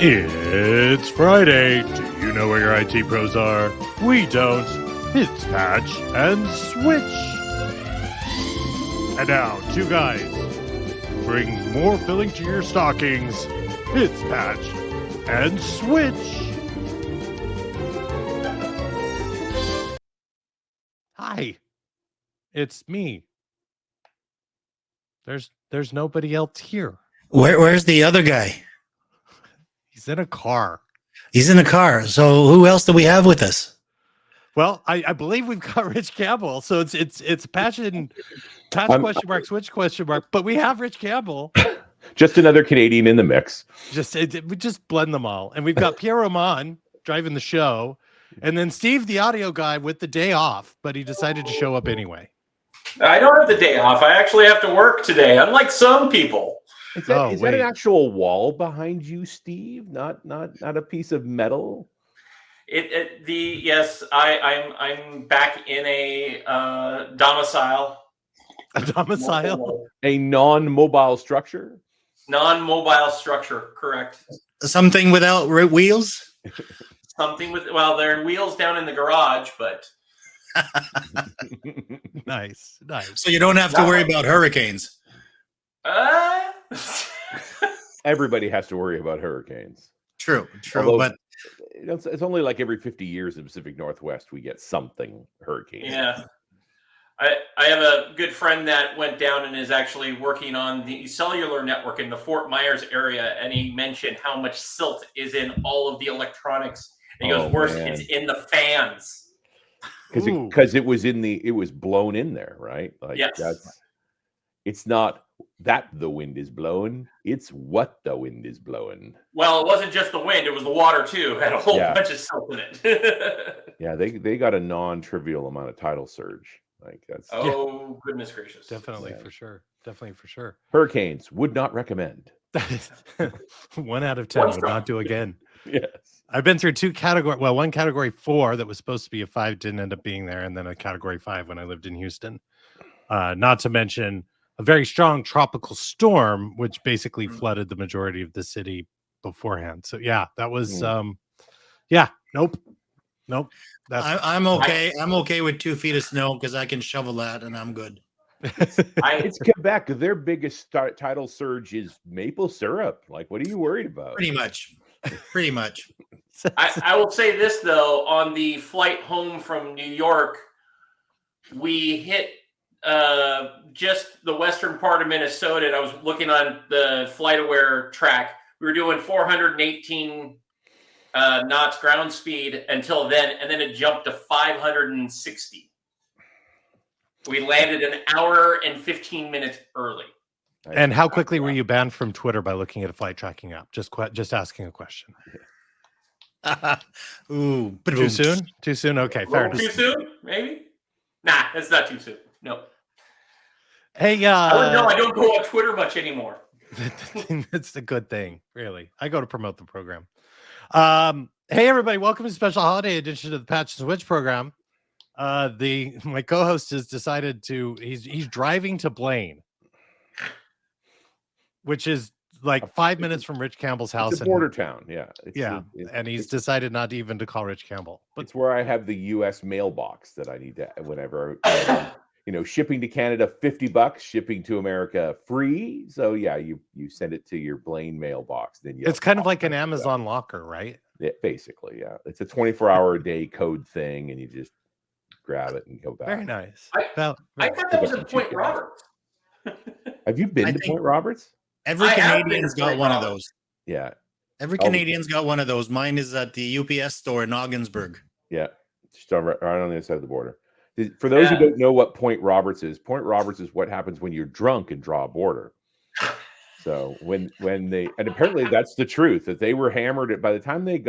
It's Friday. Do you know where your IT pros are? We don't. It's Patch and Switch. And now, two guys bring more filling to your stockings. It's Patch and Switch. Hi. It's me. There's nobody else here. Where's the other guy? He's in a car. He's in a car. So who else do we have with us? Well, I believe we've got Rich Campbell. So it's Patch question mark, Switch question mark. But we have Rich Campbell. Just another Canadian in the mix. We just blend them all. And we've got Pierre Roman driving the show. And then Steve, the audio guy, with the day off, but he decided to show up anyway. I don't have the day off. I actually have to work today, unlike some people. Is that an actual wall behind you, Steve? Not a piece of metal? Yes, I'm back in a domicile. A domicile? A non-mobile structure? Non-mobile structure, correct. Something without wheels? Something with, well, there are wheels down in the garage, but... Nice. So you don't have to worry about hurricanes. Everybody has to worry about hurricanes. True. Although, but it's only like every 50 years in the Pacific Northwest we get something hurricane. Yeah. I have a good friend that went down and is actually working on the cellular network in the Fort Myers area, and he mentioned how much silt is in all of the electronics. And he goes, worse, it's in the fans. Because it was blown in there, right? Like yes. It's not that the wind is blowing, it's what the wind is blowing. Well, it wasn't just the wind, it was the water too. It had a whole bunch of silt in it. Yeah, they got a non-trivial amount of tidal surge. Like that's goodness gracious. Definitely for sure. Hurricanes would not recommend. 1 out of 10 would not do again. Yes. I've been through one category 4 that was supposed to be a 5 didn't end up being there, and then a category 5 when I lived in Houston. Not to mention a very strong tropical storm, which basically flooded the majority of the city beforehand. So yeah, that was nope. I'm okay. I'm okay with 2 feet of snow because I can shovel that and I'm good. It's Quebec. Their biggest tidal surge is maple syrup. Like, what are you worried about? Pretty much. I will say this though, on the flight home from New York, we hit just the western part of Minnesota, and I was looking on the FlightAware track. We were doing 418 knots ground speed until then, and then it jumped to 560. We landed an hour and 15 minutes early. And how quickly were you banned from Twitter by looking at a flight tracking app? Just asking a question. Ooh, too soon? Too soon? Okay, fair enough. Too soon? Maybe? Nah, that's not too soon. No. Hey, I don't go on Twitter much anymore. That's a good thing, really. I go to promote the program. Hey, everybody, welcome to a special holiday edition of the Patch and Switch program. My co-host has decided he's driving to Blaine, which is like 5 minutes from Rich Campbell's house. It's a border town, yeah. And he's decided not even to call Rich Campbell. But it's where I have the U.S. mailbox that I need to, whenever, shipping to Canada, $50, shipping to America free. So yeah, you send it to your Blaine mailbox. Then it's kind of like an Amazon locker, right? Yeah, basically, yeah. It's a 24-hour a day code thing, and you just grab it and go back. Very nice. I thought that was a Point Roberts. Have you been to Point Roberts? Every Canadian's got one of those. Yeah. Every Canadian's got one of those. Mine is at the UPS store in Ogdensburg. Yeah. Just right on the other side of the border. For those who don't know what Point Roberts is what happens when you're drunk and draw a border. So when they, and apparently that's the truth, that they were hammered by the time they'd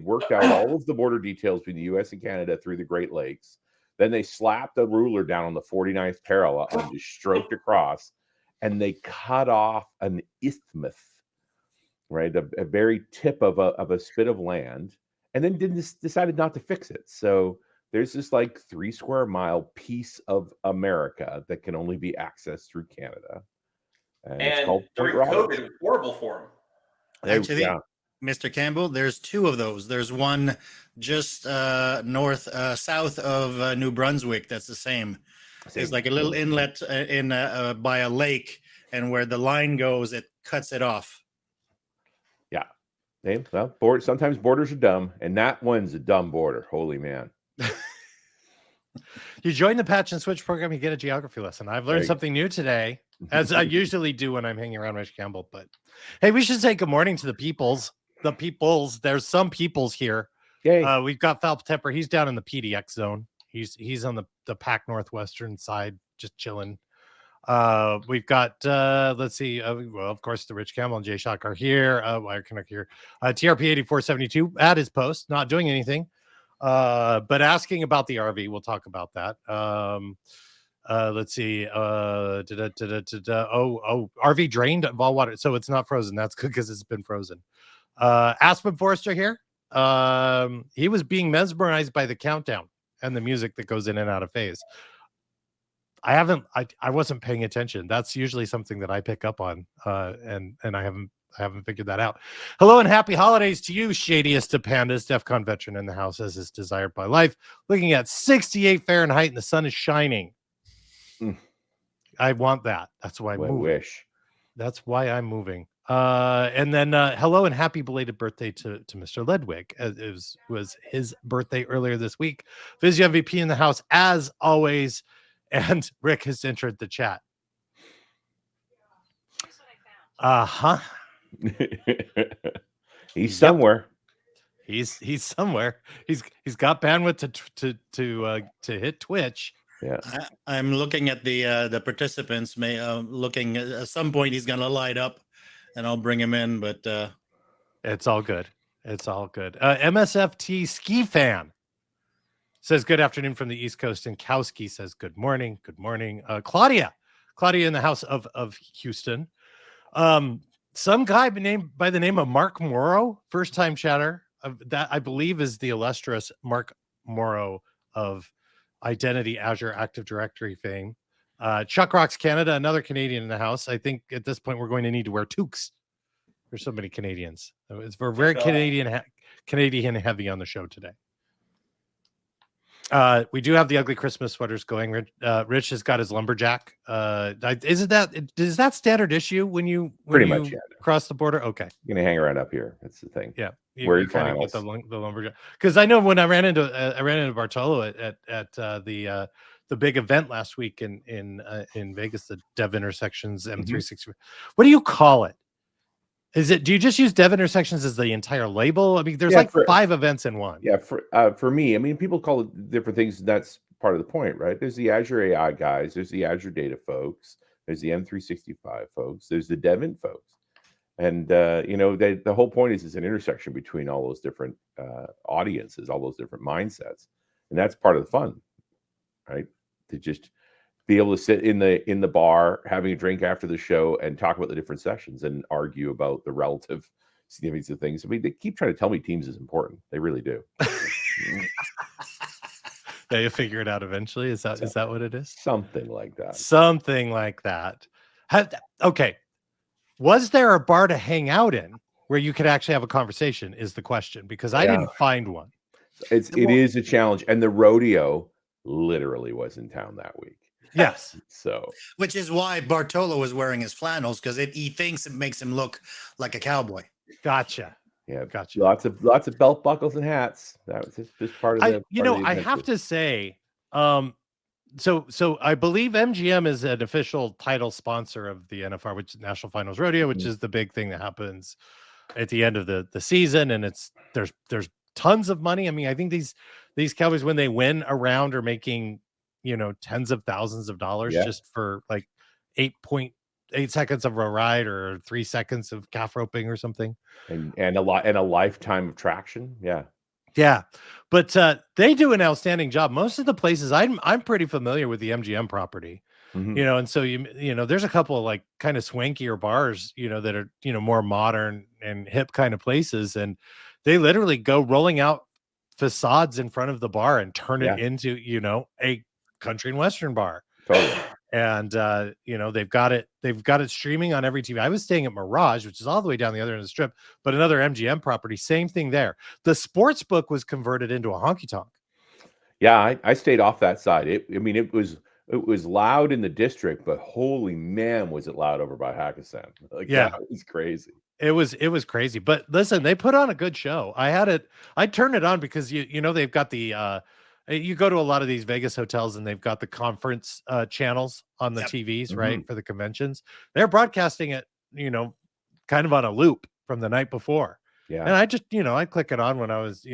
worked out all of the border details between the US and Canada through the Great Lakes. Then they slapped a ruler down on the 49th parallel and just stroked across. and they cut off an isthmus, right, a very tip of a spit of land, and then decided not to fix it. So there's this like 3 square mile piece of America that can only be accessed through Canada, and it's called Point during Roberts. COVID, it was horrible for them. Actually, Yeah. Mr. Campbell, there's 2 of those. There's one just south of New Brunswick. That's the same. There's like a little inlet in by a lake, and where the line goes, it cuts it off. Yeah. Well, sometimes borders are dumb, and that one's a dumb border. Holy man. You join the Patch and Switch program, you get a geography lesson. I've learned something new today, as I usually do when I'm hanging around Rich Campbell. But hey, we should say good morning to the peoples. The peoples. There's some peoples here. We've got Phelps Tepper. He's down in the PDX zone. He's on the Pac Northwestern side, just chilling. We've got let's see. Well, of course, the Rich Campbell and Jay Shock are here. Wire Connect here. TRP 8472 at his post, not doing anything. But asking about the RV, we'll talk about that. Let's see. RV drained of all water, so it's not frozen. That's good because it's been frozen. Aspen Forrester here. He was being mesmerized by the countdown and the music that goes in and out of phase. I wasn't paying attention. That's usually something that I pick up on, and I haven't figured that out. Hello and happy holidays to you, shadiest of pandas. DEFCON veteran in the house, as is desired by life. Looking at 68 Fahrenheit and the sun is shining. I want that. That's why I'm moving. Wish. That's why I'm moving. And then hello and happy belated birthday to Mr. Ledwig. It was his birthday earlier this week. Vizzy MVP in the house, as always. And Rick has entered the chat. He's somewhere. He's somewhere. He's got bandwidth to hit Twitch. Yeah, I'm looking at the participants. Looking at some point he's gonna light up, and I'll bring him in. But it's all good. It's all good. MSFT ski fan says good afternoon from the East Coast, and Kowski says good morning. Good morning, Claudia in the house of Houston. Some guy by the name of Mark Morrow, first time chatter, that I believe is the illustrious Mark Morrow of Identity Azure Active Directory fame. Chuck Rocks Canada, another Canadian in the house. I think at this point we're going to need to wear toques. There's so many Canadians. We're very Canadian heavy on the show today. We do have the ugly Christmas sweaters going. Rich has got his lumberjack. Is that standard issue when you cross the border? Okay, you're gonna hang around up here. That's the thing. Yeah, you kind of get the lumberjack. Because I know when I ran into Bartolo at the big event last week in Vegas, the Dev Intersections M360. What do you call it? Do you just use Dev Intersections as the entire label? I mean, there's 5 events in one. Yeah, for me, I mean, people call it different things. That's part of the point, right? There's the Azure AI guys, there's the Azure Data folks, there's the M365 folks, there's the DevInt folks, and the whole point is it's an intersection between all those different audiences, all those different mindsets, and that's part of the fun, right? To just be able to sit in the bar, having a drink after the show, and talk about the different sessions and argue about the relative significance of things. I mean, they keep trying to tell me Teams is important. They really do. Yeah, you figure it out eventually. Is that what it is? Something like that. Something like that. Okay. Was there a bar to hang out in where you could actually have a conversation? Is the question, because I didn't find one. It is a challenge, and the rodeo literally was in town that week. Yes. So, which is why Bartolo was wearing his flannels, because he thinks it makes him look like a cowboy. Gotcha. Yeah, gotcha. Lots of belt buckles and hats. That was just part of the. I have to say, so I believe MGM is an official title sponsor of the NFR, which is National Finals Rodeo, which is the big thing that happens at the end of the season, and there's tons of money. I mean, I think these Cowboys, when they win a round, are making tens of thousands of dollars just for like 8.8 seconds of a ride or 3 seconds of calf roping or something, and a lifetime of traction. Yeah, but they do an outstanding job. Most of the places I'm pretty familiar with the MGM property, Mhm. and so there's a couple of like kind of swankier bars, that are more modern and hip kind of places, and they literally go rolling out facades in front of the bar and turn it Yeah. into a country and western bar. Totally. And they've got it streaming on every TV. I was staying at Mirage, which is all the way down the other end of the strip, but another MGM property, same thing there. The sports book was converted into a honky tonk. Yeah, I stayed off that side. It was loud in the district, but holy man, was it loud over by Hakkasan. Like, Yeah. that was crazy. It was crazy. But listen, they put on a good show. I turned it on because they've got the you go to a lot of these Vegas hotels and they've got the conference channels on the TVs, right? For the conventions. They're broadcasting it, kind of on a loop from the night before. Yeah. And I just, I click it on when I was,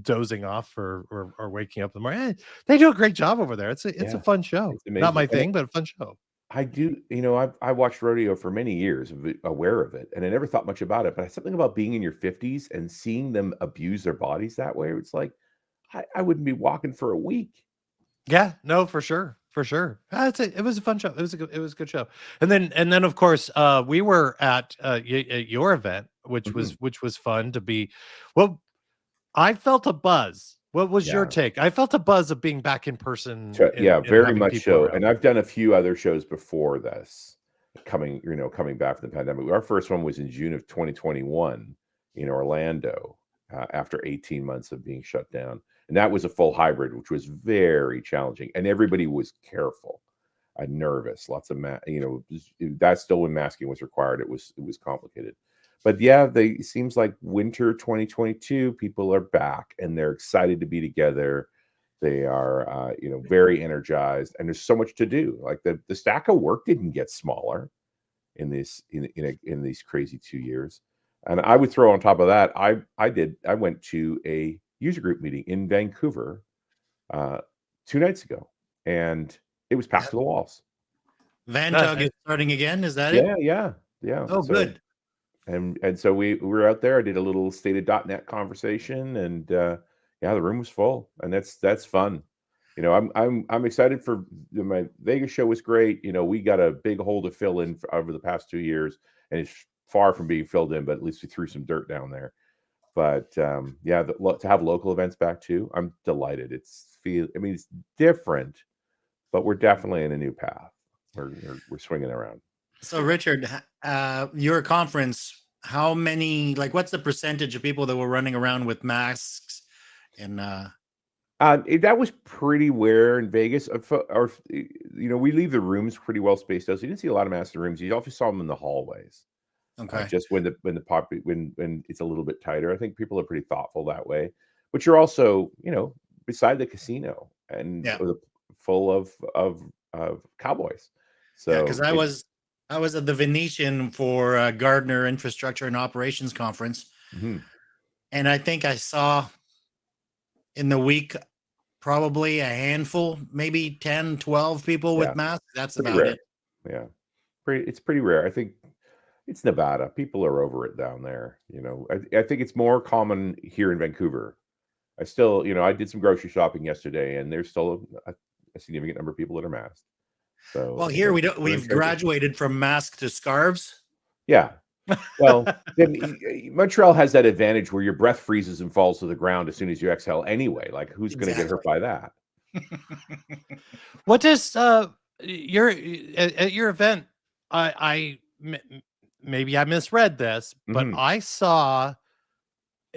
dozing off or waking up in the morning. They do a great job over there. It's a fun show. It's amazing. Not my thing, but a fun show. I do, I watched rodeo for many years, aware of it, and I never thought much about it. But something about being in your 50s and seeing them abuse their bodies that way, it's like I wouldn't be walking for a week. Yeah, no, for sure. It was a fun show. It was a good show. And then of course, we were at your event, which was fun to be. Well, I felt a buzz. What was your take? I felt a buzz of being back in person. Very much so. around. And I've done a few other shows before this, coming back from the pandemic. Our first one was in June of 2021 in Orlando, after 18 months of being shut down. And that was a full hybrid, which was very challenging. And everybody was careful and nervous. Lots of, that's still when masking was required. It was complicated. But yeah, it seems like winter 2022, people are back and they're excited to be together. They are, very energized, and there's so much to do. Like the stack of work didn't get smaller in these crazy 2 years. And I would throw on top of that, I went to a user group meeting in Vancouver 2 nights ago, and it was packed to the walls. Vantug is starting again. Is that it? Yeah. Oh, good. And so we were out there. I did a little stated.net conversation, and the room was full, and that's fun. I'm excited for my Vegas show was great. We got a big hole to fill in over the past 2 years, and it's far from being filled in, but at least we threw some dirt down there. But to have local events back too, I'm delighted. It's different, but we're definitely in a new path. We're swinging around. So, Richard, your conference, how many, what's the percentage of people that were running around with masks? And that was pretty rare in Vegas. We leave the rooms pretty well spaced out. So you didn't see a lot of masks in the rooms. You also saw them in the hallways. Okay. Just when it's a little bit tighter, I think people are pretty thoughtful that way. But you're also, beside the casino and full of cowboys. So because I was at the Venetian for Gardner Infrastructure and Operations Conference, and I think I saw in the week probably a handful, maybe 10, 12 people with masks. That's about rare. it. Yeah, it's pretty rare. I think it's Nevada. People are over it down there. I think it's more common here in Vancouver. I did some grocery shopping yesterday, and there's still a significant number of people that are masked. So, well, here we've graduated from mask to scarves. Yeah. Well, Montreal has that advantage where your breath freezes and falls to the ground as soon as you exhale anyway. Like, who's going to get hurt by that? What does at your event? Maybe I misread this, but I saw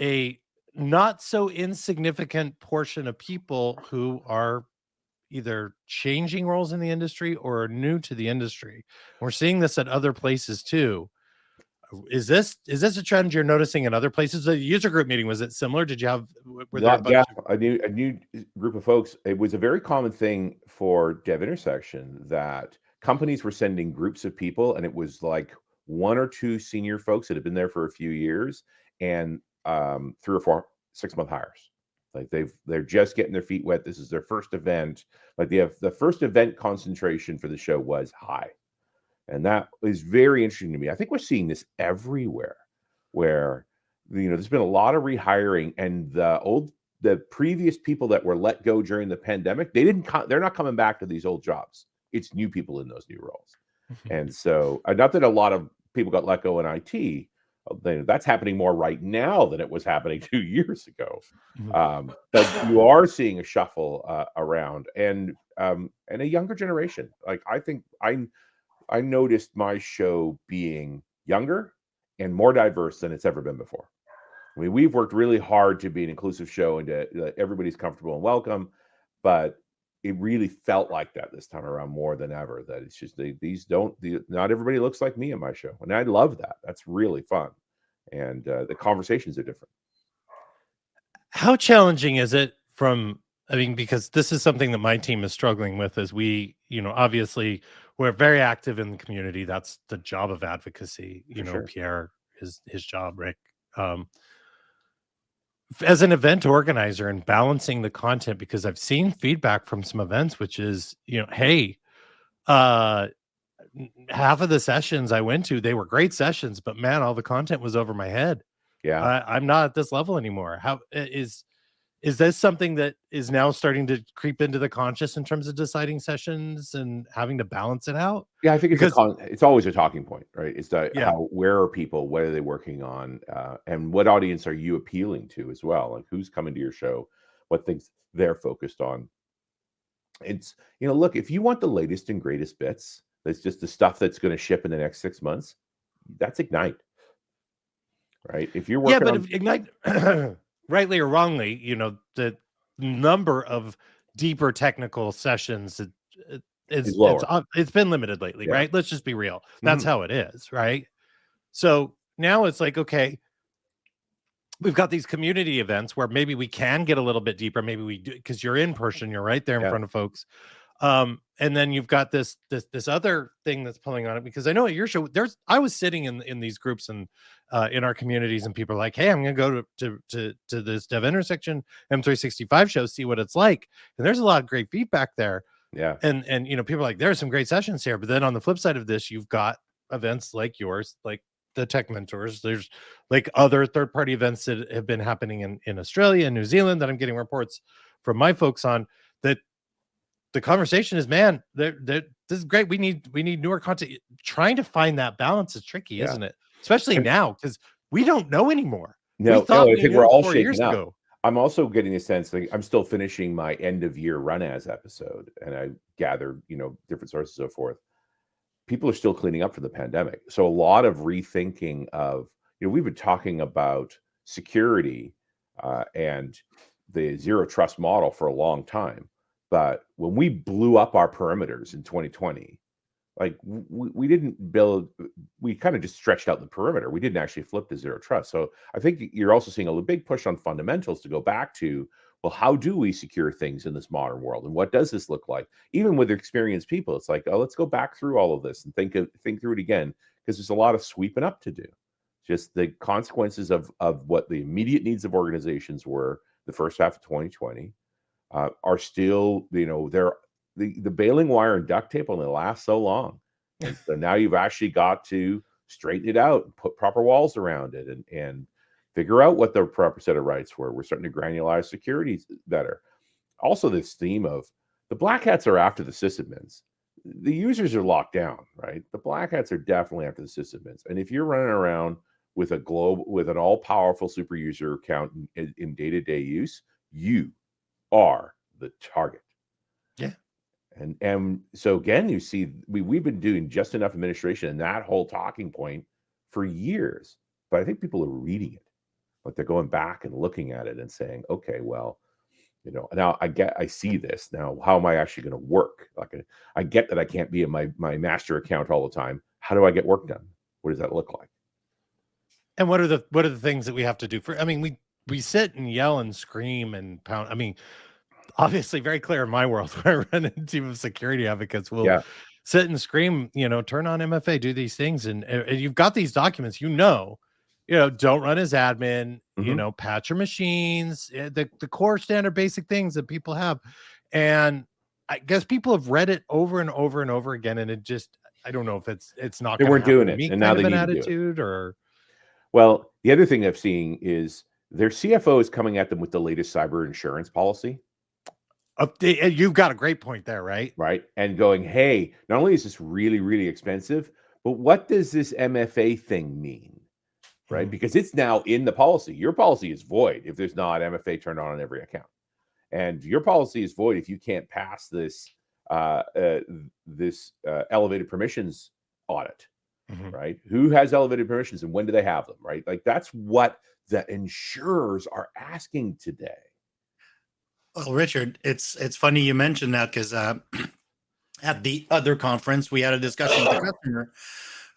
a not so insignificant portion of people who are either changing roles in the industry or are new to the industry. We're seeing this at other places too. Is this a trend you're noticing in other places? The user group meeting, was it similar? Did you have a new group of folks? It was a very common thing for Dev Intersection that companies were sending groups of people, and it was like 1 or 2 senior folks that have been there for a few years, and 3 or 4 6-month hires. Like they're just getting their feet wet. This is their first event. Like the first event concentration for the show was high. And that is very interesting to me. I think we're seeing this everywhere, where there's been a lot of rehiring, and the previous people that were let go during the pandemic, they're not coming back to these old jobs. It's new people in those new roles. And so, not that a lot of people got let go in IT, that's happening more right now than it was happening 2 years ago. But you are seeing a shuffle around, and a younger generation. Like, I think I noticed my show being younger and more diverse than it's ever been before. I mean, we've worked really hard to be an inclusive show and to everybody's comfortable and welcome, but it really felt like that this time around more than ever. That it's just not everybody looks like me in my show, and I love that. That's really fun, and the conversations are different. How challenging is it because this is something that my team is struggling with, as we, obviously we're very active in the community. That's the job of advocacy. Sure. Pierre is his job, Rick. As an event organizer and balancing the content, because I've seen feedback from some events, which is, hey, half of the sessions I went to, they were great sessions, but man, all the content was over my head. Yeah. I'm not at this level anymore. How is this something that is now starting to creep into the conscious in terms of deciding sessions and having to balance it out? Yeah, I think it's always a talking point, right? It's where are people, what are they working on, and what audience are you appealing to as well? Like, who's coming to your show, what things they're focused on. It's, look, if you want the latest and greatest bits, that's just the stuff that's going to ship in the next 6 months, that's Ignite, right? If you're working if Ignite, rightly or wrongly, the number of deeper technical sessions it's been limited lately, right? Let's just be real. That's how it is, right? So now it's like, okay, we've got these community events where maybe we can get a little bit deeper. Maybe we do, because you're in person, you're right there in front of folks. And then you've got this other thing that's pulling on it, because I know at your show I was sitting in these groups and in our communities, and people are like, hey, I'm gonna go to this Dev Intersection M365 show, see what it's like. And there's a lot of great feedback there. Yeah. And people are like, there's some great sessions here. But then on the flip side of this, you've got events like yours, like the Tech Mentors. There's like other third-party events that have been happening in Australia and New Zealand that I'm getting reports from my folks on, that the conversation is, man, this is great. We need newer content. Trying to find that balance is tricky, isn't it? Especially now, because we don't know anymore. No, I think we're all shaking up. I'm also getting a sense, like, I'm still finishing my end of year run as episode, and I gather, different sources, so forth. People are still cleaning up for the pandemic. So a lot of rethinking of, we've been talking about security and the zero trust model for a long time. But when we blew up our perimeters in 2020, like, we didn't build, we kind of just stretched out the perimeter. We didn't actually flip to zero trust. So I think you're also seeing a big push on fundamentals to go back to, well, how do we secure things in this modern world? And what does this look like? Even with experienced people, it's like, oh, let's go back through all of this and think through it again, because there's a lot of sweeping up to do. Just the consequences of what the immediate needs of organizations were the first half of 2020 are still, they're the baling wire and duct tape only lasts so long. And so now you've actually got to straighten it out and put proper walls around it and figure out what the proper set of rights were. We're starting to granularize security better. Also, this theme of the black hats are after the sysadmins. The users are locked down, right? The black hats are definitely after the sysadmins. And if you're running around with an all-powerful super user account in day-to-day use, you are the target. Yeah. And so again, you see, we've been doing just enough administration and that whole talking point for years, but I think people are reading it, like they're going back and looking at it and saying, okay, well, now I see this now. How am I actually going to work? Like, I get that I can't be in my master account all the time. How do I get work done? What does that look like? And what are the things that we have to do we sit and yell and scream and pound. Obviously very clear in my world where I run into security advocates will sit and scream, turn on MFA, do these things. And you've got these documents, don't run as admin, patch your machines, the core standard basic things that people have. And I guess people have read it over and over and over again. And it just, I don't know if it's not, they weren't doing it. And now they need attitude or. Well, the other thing I'm seeing is their CFO is coming at them with the latest cyber insurance policy. You've got a great point there, right? Right. And going, hey, not only is this really, really expensive, but what does this MFA thing mean? Right. Because it's now in the policy. Your policy is void if there's not MFA turned on every account. And your policy is void if you can't pass this elevated permissions audit. Right. Who has elevated permissions and when do they have them? Right. Like that's what the insurers are asking today. Well, Richard, it's funny you mentioned that because at the other conference, we had a discussion with a customer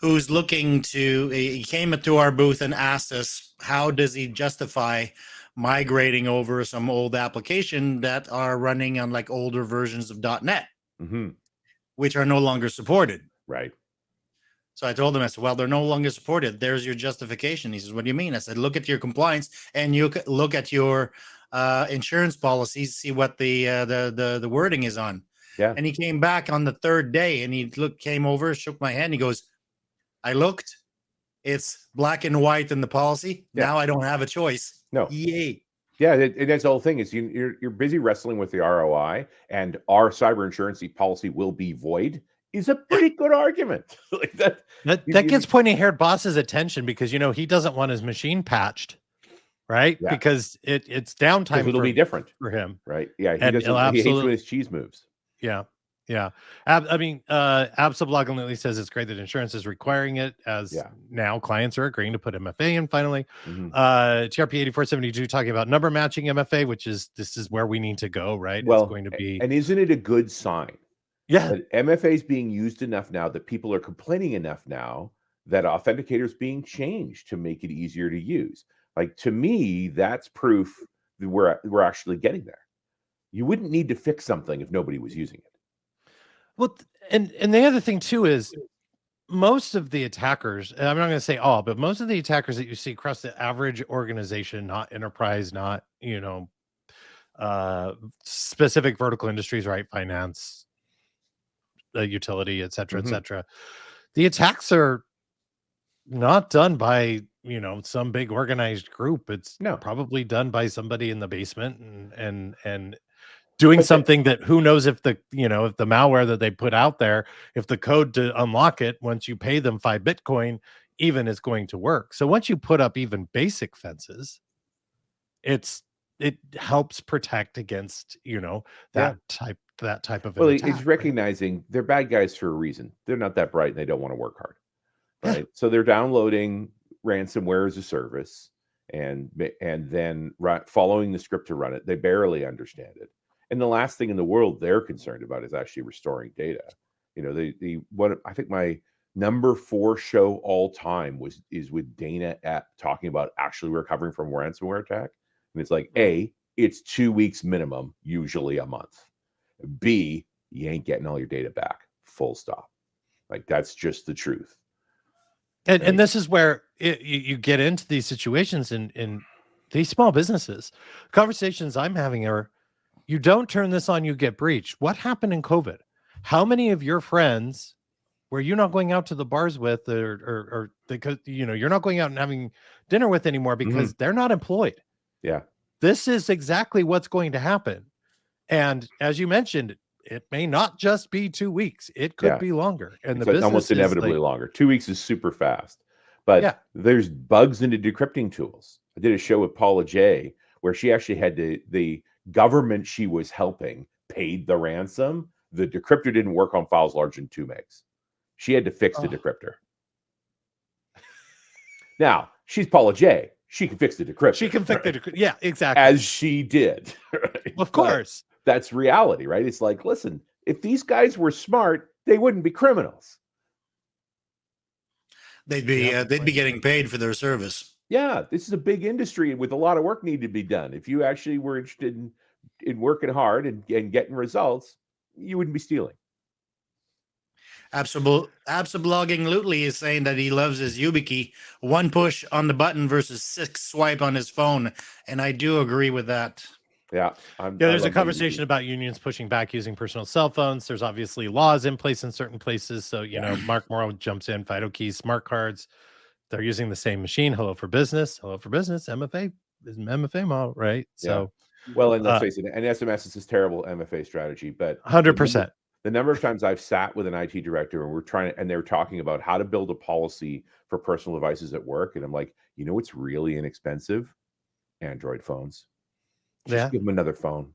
who's looking to, he came to our booth and asked us, how does he justify migrating over some old application that are running on like older versions of .NET, which are no longer supported. Right. So I told him, I said, well, they're no longer supported. There's your justification. He says, what do you mean? I said, look at your compliance and you look at your insurance policies, see what the wording is on. Yeah. And he came back on the third day and he came over, shook my hand. He goes, I looked, it's black and white in the policy. Yeah. Now I don't have a choice. No. Yay. Yeah. And that's the whole thing is you're busy wrestling with the ROI and our cyber insurance policy will be void is a pretty good argument. Like that gets pointy-haired boss's attention because, you know, he doesn't want his machine patched. Right. Yeah. Because it's downtime. It'll be different for him. Right. Yeah. He hates when his cheese moves. Yeah. Yeah. I mean, Absablog lately says it's great that insurance is requiring it as now clients are agreeing to put MFA in finally. TRP 8472 talking about number matching MFA, this is where we need to go, right? Well, it's going to be. And isn't it a good sign? Yeah. That MFA is being used enough now that people are complaining enough now that authenticator is being changed to make it easier to use. Like to me, that's proof that we're actually getting there. You wouldn't need to fix something if nobody was using it. Well, and the other thing too is most of the attackers, and I'm not going to say all, but most of the attackers that you see across the average organization, not enterprise, not, you know, specific vertical industries, right? Finance, utility, et cetera, et cetera. The attacks are not done by, you know, some big organized group. It's probably done by somebody in the basement and doing something that who knows if the malware that they put out there, if the code to unlock it, once you pay them 5 Bitcoin, even is going to work. So once you put up even basic fences, it helps protect against, you know, that type of well, attack, it's recognizing they're bad guys for a reason. They're not that bright and they don't want to work hard. Right. So they're downloading ransomware as a service and then following the script to run it. They barely understand it. And the last thing in the world they're concerned about is actually restoring data. You know, what I think my number 4 show all time is with Dana talking about actually recovering from a ransomware attack. And it's like, A, it's 2 weeks minimum, usually a month. B, you ain't getting all your data back. Full stop. Like that's just the truth. And this is where you get into these situations in these small businesses. Conversations I'm having are, you don't turn this on, you get breached. What happened in COVID? How many of your friends were you not going out to the bars with or because, you know, you're not going out and having dinner with anymore because they're not employed? Yeah. This is exactly what's going to happen. And as you mentioned, it may not just be 2 weeks. It could be longer. And it's almost inevitably longer. 2 weeks is super fast. But there's bugs into decrypting tools. I did a show with Paula J where she actually had the government she was helping paid the ransom. The decryptor didn't work on files larger than 2 megs. She had to fix the decryptor. Now, she's Paula J. She can fix the decryptor. She can fix the decryptor. Yeah, exactly. As she did. Right? Of course. But that's reality, right? It's like, listen, if these guys were smart, they wouldn't be criminals. They'd be getting paid for their service. Yeah, this is a big industry with a lot of work needed to be done. If you actually were interested in working hard and getting results, you wouldn't be stealing. Absablogging Lootly is saying that he loves his YubiKey, 1 push on the button versus 6 swipe on his phone, and I do agree with that. Yeah. There's a conversation about unions pushing back using personal cell phones. There's obviously laws in place in certain places. So, you know, Mark Morrow jumps in, FIDO keys, smart cards, they're using the same machine. Hello for business, MFA is an MFA model, right? So, well, and let's face it, and SMS is this terrible MFA strategy, but 100%. The number of times I've sat with an IT director and they're talking about how to build a policy for personal devices at work. And I'm like, you know, what's really inexpensive? Android phones. Just give them another phone.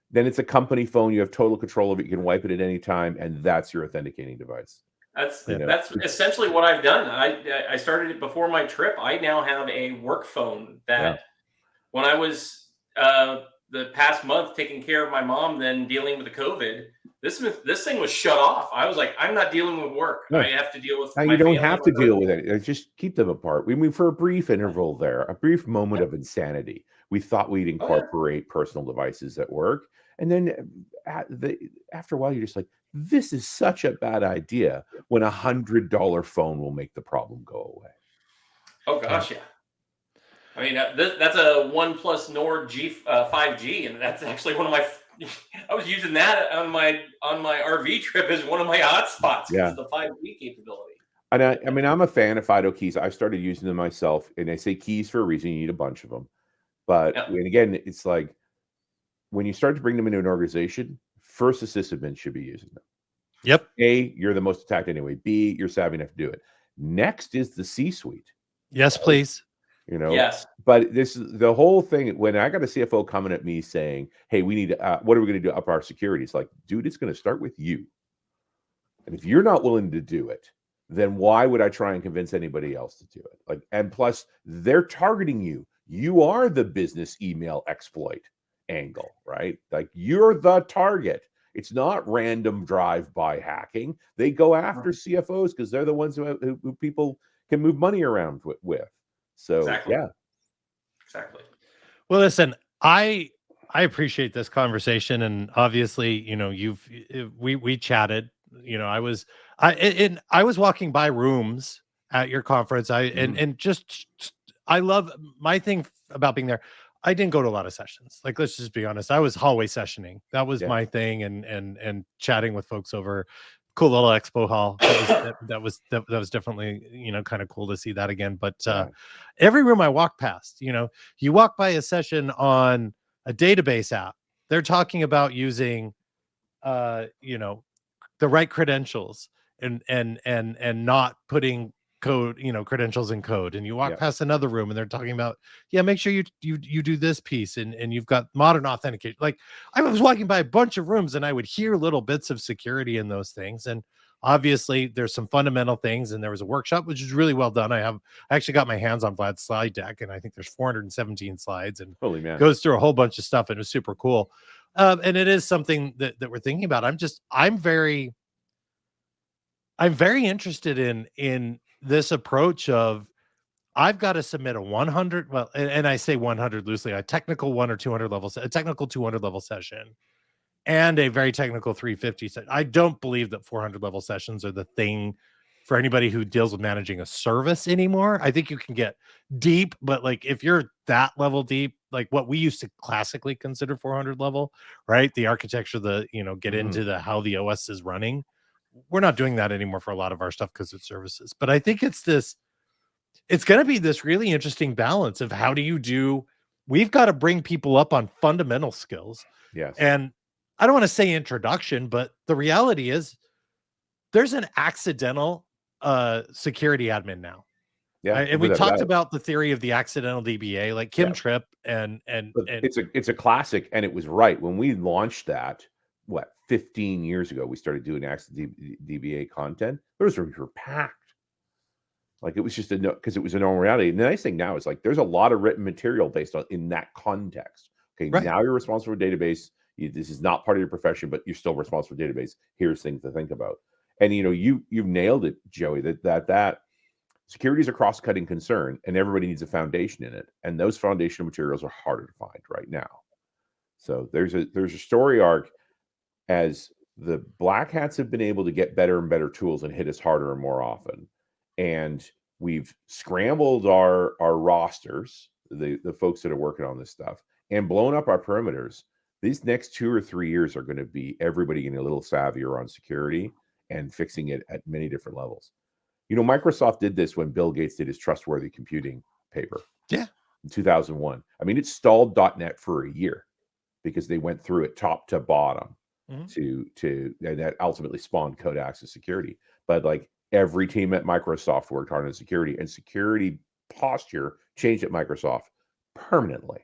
Then it's a company phone. You have total control of it. You can wipe it at any time. And that's your authenticating device. That's essentially what I've done. I started it before my trip. I now have a work phone that when I was the past month taking care of my mom, then dealing with the COVID, this thing was shut off. I was like, I'm not dealing with work. I have to deal with now, my you don't family have to deal with it. Just keep them apart. We mean, for a brief interval there, a brief moment of insanity, we thought we'd incorporate personal devices at work. And then after a while, you're just like, this is such a bad idea when $100 phone will make the problem go away. Oh, gosh, yeah. I mean, that's a OnePlus Nord 5G, and that's actually one of my. I was using that on my RV trip as one of my hotspots because of the 5G capability. And I mean, I'm a fan of FIDO keys. I started using them myself, and I say keys for a reason. You need a bunch of them, but and again, it's like when you start to bring them into an organization, first assist admin should be using them. Yep. A, you're the most attacked anyway. B, you're savvy enough to do it. Next is the C-suite. Yes, please. You know, yes. But this is the whole thing. When I got a CFO coming at me saying, "Hey, we need what are we going to do up our security?" It's like, dude, it's going to start with you. And if you're not willing to do it, then why would I try and convince anybody else to do it? Like, and plus, they're targeting you. You are the business email exploit angle, right? Like, you're the target. It's not random drive-by hacking. They go after CFOs because they're the ones who people can move money around with. So exactly. Well, listen, I appreciate this conversation, and obviously, you know, we chatted. You know, I was walking by rooms at your conference. I love my thing about being there. I didn't go to a lot of sessions. Like, let's just be honest. I was hallway sessioning. That was my thing, and chatting with folks over. Cool little expo hall. That was definitely, you know, kind of cool to see that again. But every room I walk past, you know, you walk by a session on a database app, they're talking about using, you know, the right credentials and not putting code, you know, credentials in code. And you walk past another room and they're talking about, make sure you do this piece and you've got modern authentication. Like, I was walking by a bunch of rooms and I would hear little bits of security in those things. And obviously there's some fundamental things, and there was a workshop which is really well done. I actually got my hands on Vlad's slide deck, and I think there's 417 slides and holy man, goes through a whole bunch of stuff, and it was super cool. And it is something that we're thinking about. I'm very interested in this approach of, I've got to submit a 100, well, and I say 100 loosely, a technical 100 or 200 level, a technical 200 level session, and a very technical 350 session. I don't believe that 400 level sessions are the thing for anybody who deals with managing a service anymore. I think you can get deep, but like, if you're that level deep, like what we used to classically consider 400 level, right? The architecture, get into the how the OS is running. We're not doing that anymore for a lot of our stuff because it's services. But I think it's going to be this really interesting balance of we've got to bring people up on fundamental skills. Yes. And I don't want to say introduction, but the reality is there's an accidental security admin now. Yeah. And we talked about the theory of the accidental DBA, like Kim Tripp and it's a classic, and it was right. When we launched that, 15 years ago, we started doing DBA content. Those were packed. Like, it was just because it was a normal reality. And the nice thing now is, like, there's a lot of written material based on in that context. Okay, now you're responsible for database. This is not part of your profession, but you're still responsible for database. Here's things to think about. And you've nailed it, Joey. That security is a cross-cutting concern, and everybody needs a foundation in it. And those foundational materials are harder to find right now. So there's a story arc. As the black hats have been able to get better and better tools and hit us harder and more often, and we've scrambled our rosters, the folks that are working on this stuff, and blown up our perimeters, these next 2 or 3 years are going to be everybody getting a little savvier on security and fixing it at many different levels. Microsoft did this when Bill Gates did his trustworthy computing paper. Yeah. In 2001. I mean, it stalled .NET for a year because they went through it top to bottom and that ultimately spawned code access security. But like every team at Microsoft worked hard on security, and security posture changed at Microsoft permanently.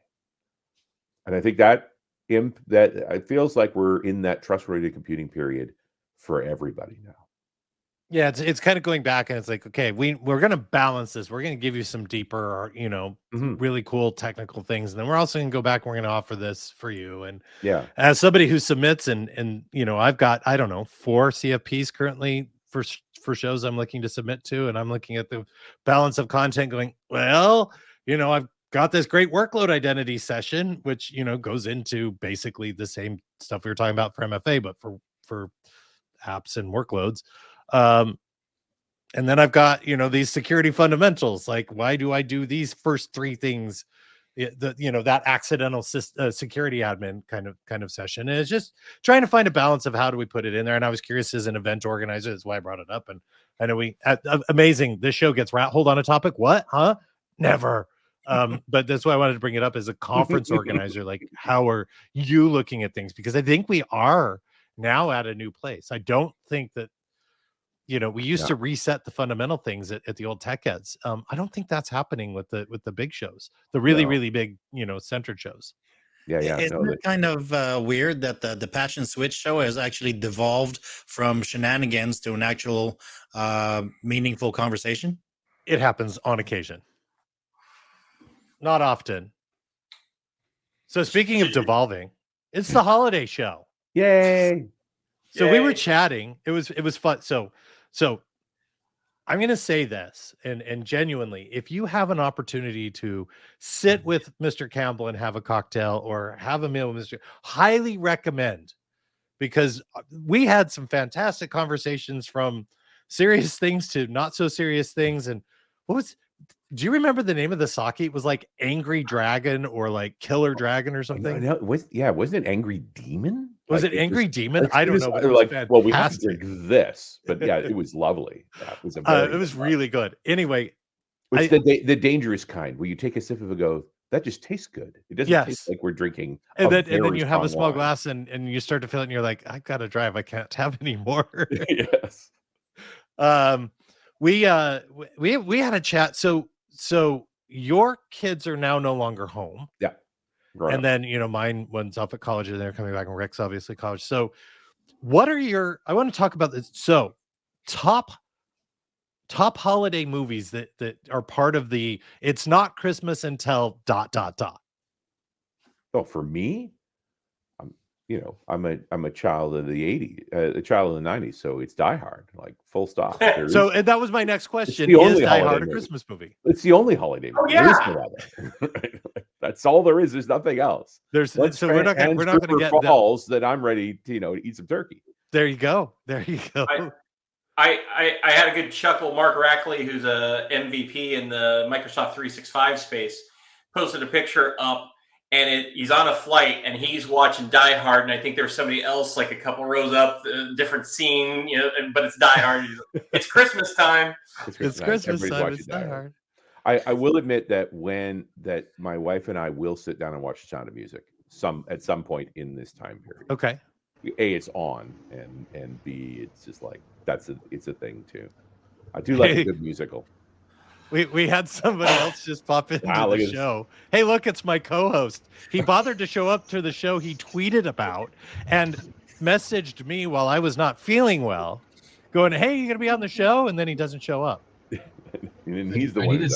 And I think that it feels like we're in that trustworthy computing period for everybody now. Yeah, it's kind of going back, and it's like, okay, we're going to balance this. We're going to give you some deeper, really cool technical things, and then we're also going to go back and we're going to offer this for you. And as somebody who submits, and I've got 4 CFPs currently for shows I'm looking to submit to, and I'm looking at the balance of content, going, well, I've got this great workload identity session, which goes into basically the same stuff we were talking about for MFA, but for apps and workloads. And then I've got these security fundamentals, like why do I do these first 3 things, that accidental security admin kind of session. And it's just trying to find a balance of how do we put it in there. And I was curious as an event organizer, that's why I brought it up. And I know amazing, this show gets hold on a topic, what never. But that's why I wanted to bring it up as a conference organizer. Like, how are you looking at things? Because I think we are now at a new place. I don't think that we used to reset the fundamental things at the old tech eds. I don't think that's happening with the big shows, the really big centered shows. Isn't it kind of weird that the Patch and Switch show has actually devolved from shenanigans to an actual meaningful conversation? It happens on occasion, not often. So speaking of devolving, it's the holiday show. Yay! So we were chatting. It was fun. So I'm going to say this, and genuinely, if you have an opportunity to sit with Mr. Campbell and have a cocktail or have a meal with Mr. highly recommend, because we had some fantastic conversations from serious things to not so serious things. And do you remember the name of the sake? It was like Angry Dragon or like Killer Dragon or something. Wasn't it Angry Demon? Was it Angry Demon? I don't know. But well, we have to drink this, but yeah, it was lovely. That was it was really good. Anyway, it's the dangerous kind where you take a sip of it, go, that just tastes good. It doesn't taste like we're drinking. And then you have a small glass and you start to feel it, and you're like, I've got to drive. I can't have any more. Yes. We had a chat. So your kids are now no longer home. Yeah. And then, mine went off at college and they're coming back, and Rick's obviously college. So what are I want to talk about this. So top holiday movies that are part of it's not Christmas until ... Oh, for me, I'm a child of the 80s, a child of the 90s. So it's Die Hard, like full stop. And that was my next question. Is Die Hard a Christmas movie? It's the only holiday movie. Yeah. There is no other. That's all there is. There's nothing else. We're not going to get falls that I'm ready to eat some turkey. There you go. I had a good chuckle. Mark Rackley, who's a MVP in the Microsoft 365 space, posted a picture up, and he's on a flight and he's watching Die Hard, and I think there's somebody else like a couple rows up, different scene, but it's Die Hard. It's Christmas time. It's Christmas time. It's Die Hard. I will admit that my wife and I will sit down and watch The Sound of Music at some point in this time period. Okay. A, it's on, and B, it's just like it's a thing too. I do like a good musical. We had somebody else just pop into the show. Hey, look, it's my co-host. He bothered to show up to the show he tweeted about and messaged me while I was not feeling well, going, "Hey, you gonna be on the show?" And then he doesn't show up. And he's the one.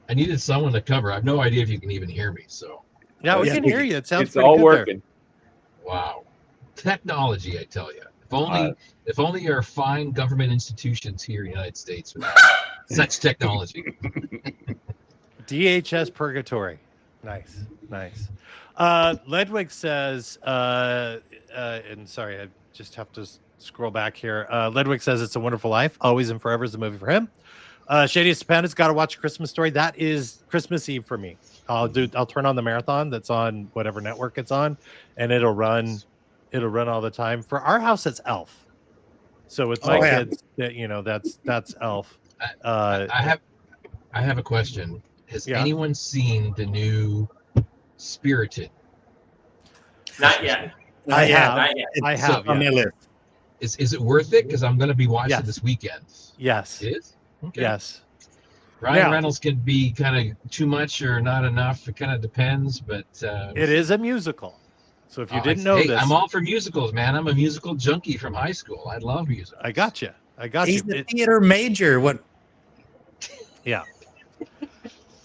I needed someone to cover. I have no idea if you can even hear me. So yeah, we can hear you. It sounds pretty all good working. There. Wow, technology! I tell you, if only our fine government institutions here in the United States would have such technology. DHS purgatory. Nice. Ledwig says, and sorry, I just have to scroll back here. Ledwig says It's a Wonderful Life. Always and Forever is the movie for him. Shadiest Panda's got to watch A Christmas Story. That is Christmas Eve for me. I'll turn on the marathon that's on whatever network it's on, and it'll run all the time. For our house, it's Elf. So with my kids, that's Elf. I have a question. Has anyone seen the new Spirited? Not yet. I have. Not yet. I have. On my list. Is it worth it? Because I'm going to be watching this weekend. Yes. It is? Okay. Yes. Ryan Reynolds can be kind of too much or not enough. It kind of depends, but it is a musical. So if you didn't know this, I'm all for musicals, man. I'm a musical junkie from high school. I love musicals. I got you. He's a theater major. What? Yeah.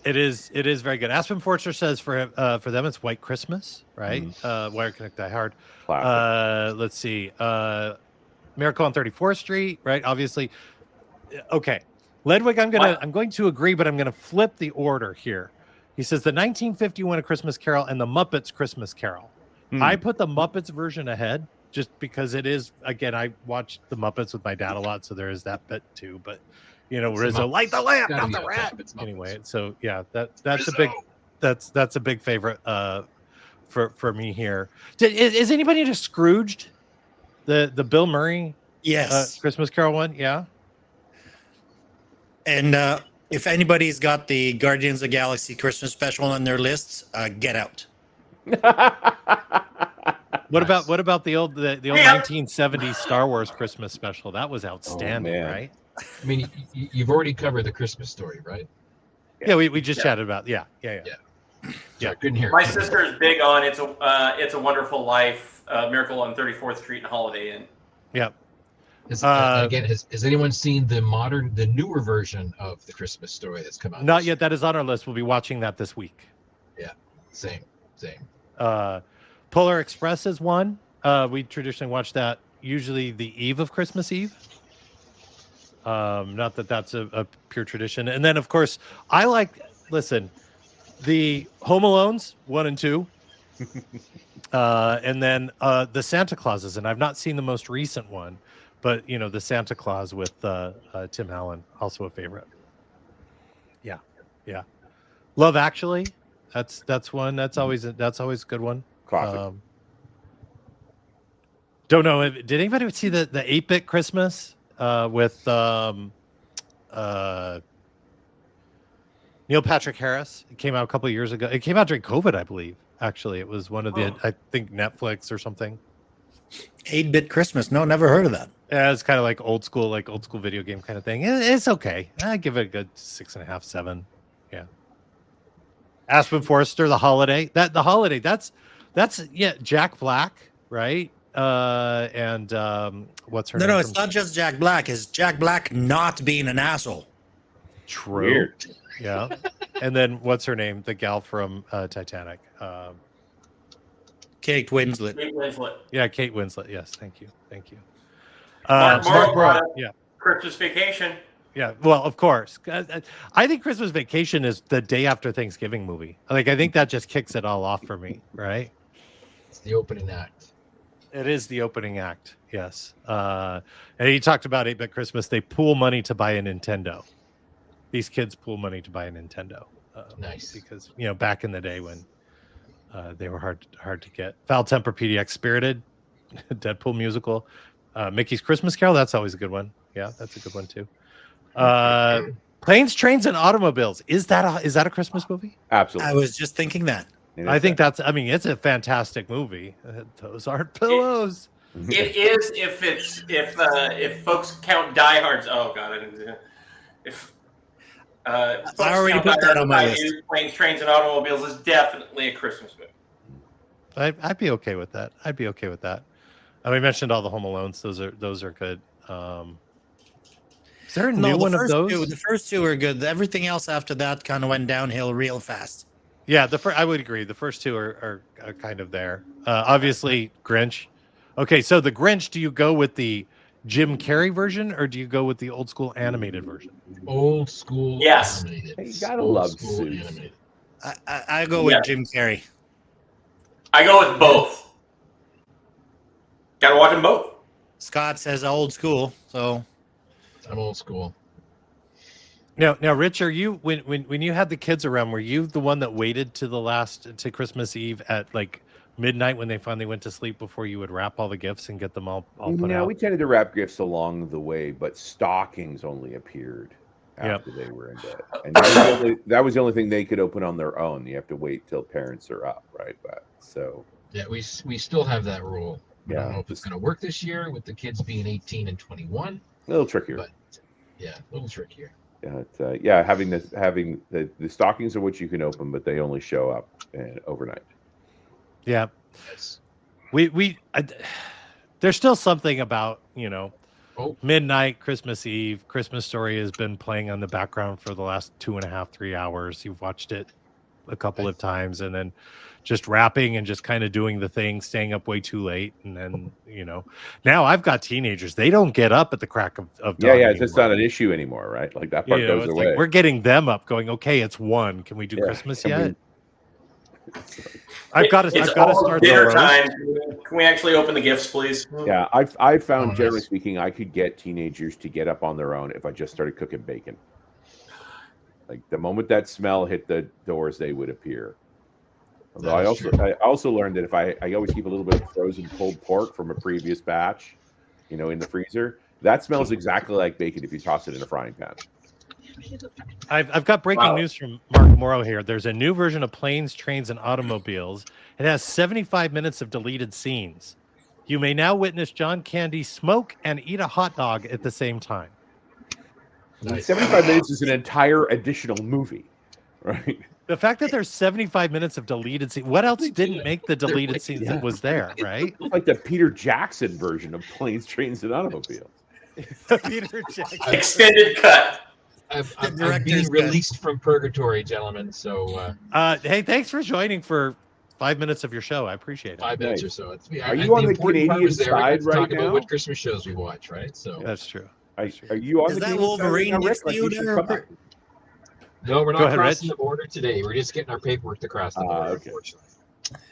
It is very good. Aspen Forster says for them it's White Christmas, right? Wire Connect Die Hard. Let's see. Miracle on 34th Street, right? Obviously. Okay. Ledwig, I'm going to agree, but I'm going to flip the order here. He says the 1951 A Christmas Carol and the Muppets Christmas Carol. I put the Muppets version ahead just because it is, again, I watched the Muppets with my dad a lot, so there is that bit too. But Rizzo, light the lamp, not the rat. Anyway, so yeah, that's a big favorite for me here. Is anybody into Scrooged? The Bill Murray Christmas Carol one? Yeah. And if anybody's got the Guardians of the Galaxy Christmas special on their lists, Get Out. What about the old 1970s Star Wars Christmas special? That was outstanding, right? I mean, you've already covered the Christmas Story, right? Yeah, we just chatted about. Yeah. Sorry, couldn't hear. My sister is big on It's a Wonderful Life, Miracle on 34th Street and Holiday Inn. Yeah. Has anyone seen the newer version of the Christmas Story that's come out? Not yet. That is on our list. We'll be watching that this week. Yeah, same. Polar Express is one. We traditionally watch that usually the eve of Christmas Eve. Not that that's a pure tradition. And then, of course, the Home Alones 1 and 2. And then the Santa Clauses. And I've not seen the most recent one. But the Santa Claus with Tim Allen, also a favorite. Yeah. Love Actually, that's one. That's always a good one. Classic. Don't know. Did anybody see the 8-Bit Christmas with Neil Patrick Harris? It came out a couple of years ago. It came out during COVID, I believe. Actually, it was one of the I think Netflix or something. 8-Bit Christmas. No, never heard of that. Yeah, it's kind of like old school video game kind of thing. It's okay. I give it a good 6.5, 7. Yeah. Aspen Forrester, The Holiday. That's Jack Black, right? And what's her name? No, it's not just Jack Black. It's Jack Black not being an asshole. True. Weird. Yeah. And then what's her name? The gal from Titanic. Kate Winslet. Yeah, Kate Winslet. Yes, thank you. Mark Morrow. Yeah. Christmas Vacation. Yeah, well, of course. I think Christmas Vacation is the day after Thanksgiving movie. I think that just kicks it all off for me, right? It's the opening act. It is the opening act, yes. And you talked about 8-Bit Christmas. They pool money to buy a Nintendo. These kids pool money to buy a Nintendo. Nice. Because, back in the day when they were hard to get. Foul Temper PDX Spirited, Deadpool musical. Mickey's Christmas Carol, that's always a good one. Yeah, that's a good one too. Planes, Trains, and Automobiles. Is that a Christmas movie? Absolutely. I was just thinking that. I think it's a fantastic movie. Those aren't pillows. It is if folks count Die Hards. Oh God, I already put that on my list. Planes, Trains, and Automobiles is definitely a Christmas movie. I'd be okay with that. We mentioned all the Home Alones. Those are good. Is there a new one of those? The first two are good. Everything else after that kind of went downhill real fast. Yeah, I would agree. The first two are kind of there. Obviously, Grinch. Okay, so the Grinch, do you go with the Jim Carrey version or do you go with the old school animated version? Old school. Yes. Animated. Hey, you gotta love Suits. I go with Jim Carrey. I go with both. Gotta watch them both. Scott says old school, so I'm old school. Now, Rich, are you when you had the kids around? Were you the one that waited to Christmas Eve at like midnight when they finally went to sleep before you would wrap all the gifts and get them all put out? We tended to wrap gifts along the way, but stockings only appeared after they were in bed, and that was the only thing they could open on their own. You have to wait till parents are up, right? But so yeah, we still have that rule. I don't know if it's going to work this year with the kids being 18 and 21. A little trickier, but yeah, a little trickier. Yeah, having the stockings are what you can open, but they only show up overnight. Yeah, Yes. There's still something about Oh. midnight, Christmas Eve, Christmas Story has been playing on the background for the last 2.5, 3 hours. You've watched it a couple of times, and then just wrapping and just kind of doing the thing, staying up way too late. And then, now I've got teenagers. They don't get up at the crack of dawn it's just not an issue anymore, right? Like that part goes away. Like we're getting them up going, okay, it's 1. Can we do Christmas yet? I've got to start dinner time. Can we actually open the gifts, please? Yeah, I found, generally speaking, I could get teenagers to get up on their own if I just started cooking bacon. Like the moment that smell hit the doors, they would appear. Although I also learned that if I always keep a little bit of frozen pulled pork from a previous batch, in the freezer, that smells exactly like bacon if you toss it in a frying pan. I've got breaking news from Mark Morrow here. There's a new version of Planes, Trains, and Automobiles. It has 75 minutes of deleted scenes. You may now witness John Candy smoke and eat a hot dog at the same time. Nice. 75 minutes is an entire additional movie, right? The fact that there's 75 minutes of deleted scenes. What else didn't make the deleted scenes that was there, right? It's like the Peter Jackson version of Planes, Trains, and Automobiles. Peter Jackson. Extended cut. I'm being released from purgatory, gentlemen. So, hey, thanks for joining for 5 minutes of your show. I appreciate it. 5 minutes or so. Are you on the Canadian side right now? Talk about what Christmas shows we watch, right? So that's true. Are you on Is the that Canadian Wolverine side right now, next to you there? No, we're not Go ahead, crossing Rich. the border today. We're just getting our paperwork to cross the border, okay. unfortunately.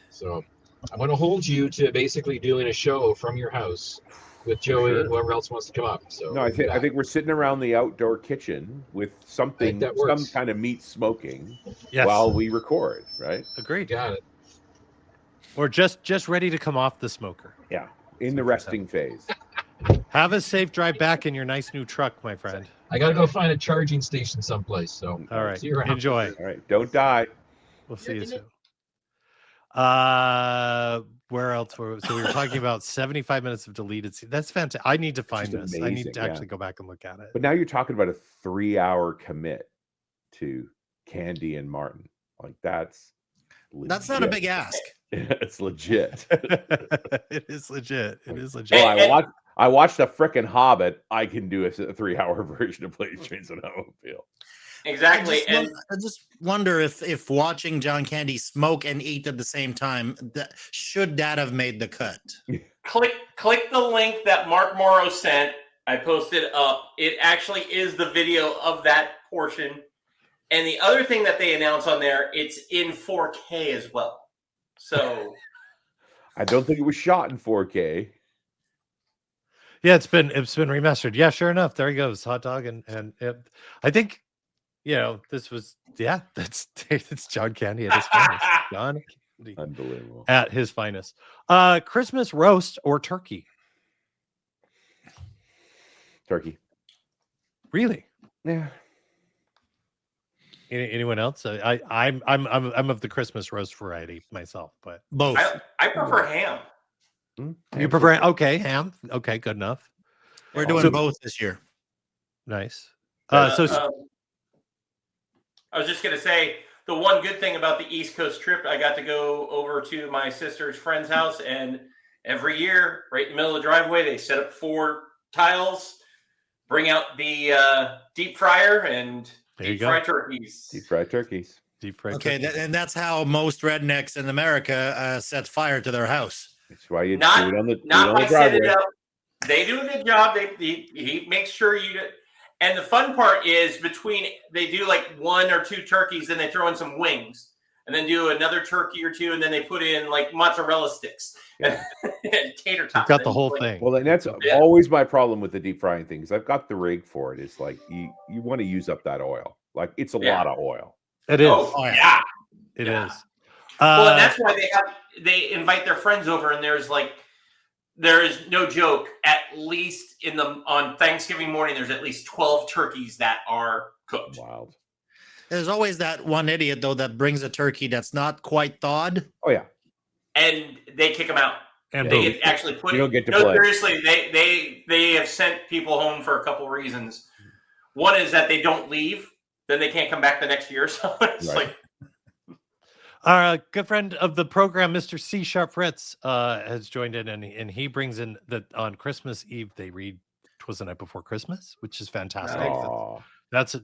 So I'm going to hold you to basically doing a show from your house with Joey and whoever else wants to come up. So No, I think we're sitting around the outdoor kitchen with something, some kind of meat smoking while we record, right? Agreed. Got it. Or just ready to come off the smoker. Yeah, in the resting phase. Have a safe drive back in your nice new truck, my friend. I got to go find a charging station someplace. So all right, see you around. Enjoy. All right, don't die. We'll see you soon. Where else were so we were talking about 75 minutes of deleted scenes. That's fantastic. I need to find this. Amazing, I need to actually go back and look at it. But now you're talking about a 3-hour commit to Candy and Martin. Like that's not a big ask. It's legit. It is legit. It is legit. Well, I watched a frickin' Hobbit. I can do a 3-hour version of Planes, Trains, and Automobile. Exactly. I just wonder if watching John Candy smoke and eat at the same time, should that have made the cut? Click the link that Mark Morrow sent. I posted up. It actually is the video of that portion. And the other thing that they announce on there, it's in 4K as well. So I don't think it was shot in 4K. Yeah, it's been remastered. Yeah, sure enough. There he goes. Hot dog and I think this was it's John Candy at his finest. John Candy. Unbelievable. At his finest. Christmas roast or turkey? Turkey. Really? Yeah. Anyone else? I'm of the Christmas roast variety myself, but both. I prefer ham. You prefer ham? Okay, good enough. We're doing both this year. Nice. I was just gonna say the one good thing about the East Coast trip, I got to go over to my sister's friend's house, and every year, right in the middle of the driveway, they set up 4 tiles, bring out the deep fryer, and deep fried turkeys. Deep fried turkeys. Deep fried. Okay, and that's how most rednecks in America set fire to their house. That's why you do it on the driveway. They do a good job. He makes sure you do. And the fun part is they do like 1 or 2 turkeys, then they throw in some wings, and then do another turkey or 2, and then they put in like mozzarella sticks and tater tots. You've got the whole thing. Well, and that's always my problem with the deep frying things. I've got the rig for it. It's like you want to use up that oil. Like it's a lot of oil. It is. Oh, yeah. It is. Well, and that's why they invite their friends over, and there's like there is no joke. At least on Thanksgiving morning, there's at least 12 turkeys that are cooked. Wild. There's always that one idiot though that brings a turkey that's not quite thawed. Oh yeah. And they kick them out. And they get actually put. You don't get to no, play. Seriously, they have sent people home for a couple reasons. One is that they don't leave, then they can't come back the next year. So it's like. Our good friend of the program, Mr. C. Sharp Fritz, has joined in, and he brings in that on Christmas Eve they read "'Twas the Night Before Christmas," which is fantastic. That's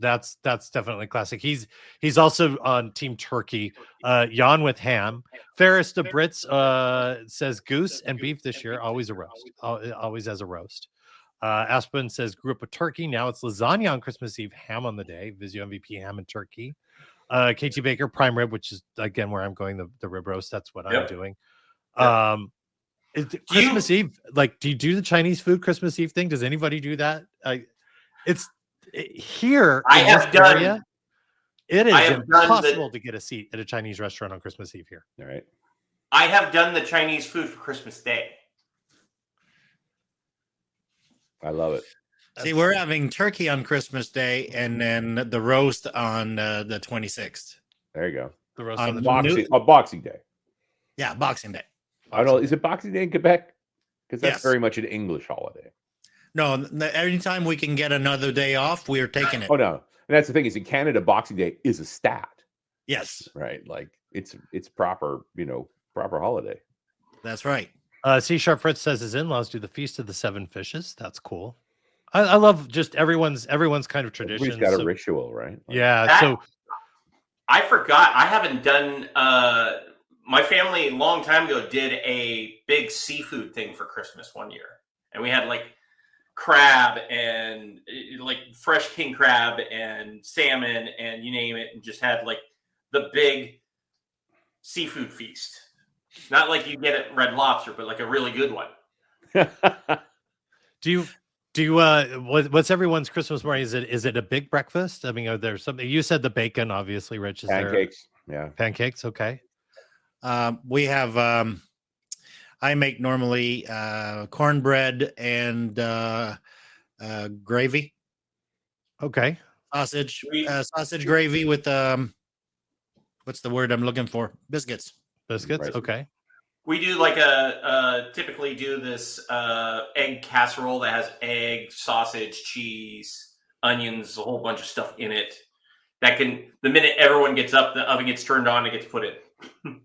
definitely classic. He's also on Team Turkey. Jan with ham. Ferris the Brits says goose and beef this year, always a roast, always as a roast. Aspen says grew up with turkey. Now it's lasagna on Christmas Eve, ham on the day. Vizio MVP ham and turkey. KT Baker prime rib, which is again where I'm going the rib roast. That's what I'm doing. Christmas Eve, like, do you do the Chinese food Christmas Eve thing? Does anybody do that? Here I have done. Area, it is impossible to get a seat at a Chinese restaurant on Christmas Eve here. All right. I have done the Chinese food for Christmas Day. I love it. See, we're having turkey on Christmas Day and then the roast on the 26th. There you go. The roast on Boxing Day. Yeah, Boxing Day. I don't know. Is it Boxing Day in Quebec? Because that's very much an English holiday. No, anytime we can get another day off, we are taking it. Oh no, and that's the thing is in Canada, Boxing Day is a stat. Yes, right. Like it's proper, proper holiday. That's right. C Sharp Fritz says his in-laws do the Feast of the Seven Fishes. That's cool. I love just everyone's kind of tradition. Everybody's got a ritual, right? So I forgot. I haven't done. My family a long time ago did a big seafood thing for Christmas one year, and we had like crab and like fresh king crab and salmon and you name it, and just had like the big seafood feast. Not like you get at Red Lobster, but like a really good one. Do you what's everyone's Christmas morning? Is it a big breakfast? I mean, are there something? You said the bacon, obviously, Rich. Is pancakes? Yeah, pancakes. Okay. We have. I make normally cornbread and gravy. Okay. Sausage gravy with what's the word I'm looking for? Biscuits. Biscuits. Okay. We do like typically do this egg casserole that has egg, sausage, cheese, onions, a whole bunch of stuff in it. That can, the minute everyone gets up, the oven gets turned on, it gets put in.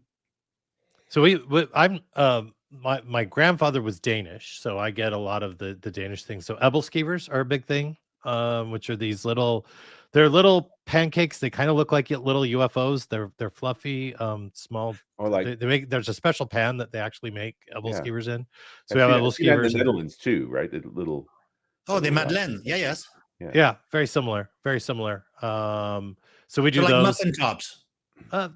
So my grandfather was Danish, so I get a lot of the Danish things. So Ebelskivers are a big thing, which are these they're little pancakes. They kind of look like little UFOs. They're fluffy, small. Or like there's a special pan that they actually make Ebelskivers in. So we have Ebelskivers in the Netherlands too, right? The little. Oh, the Madeleine. Yes. Yeah, very similar. Very similar. So we do they're those. Like muffin tops.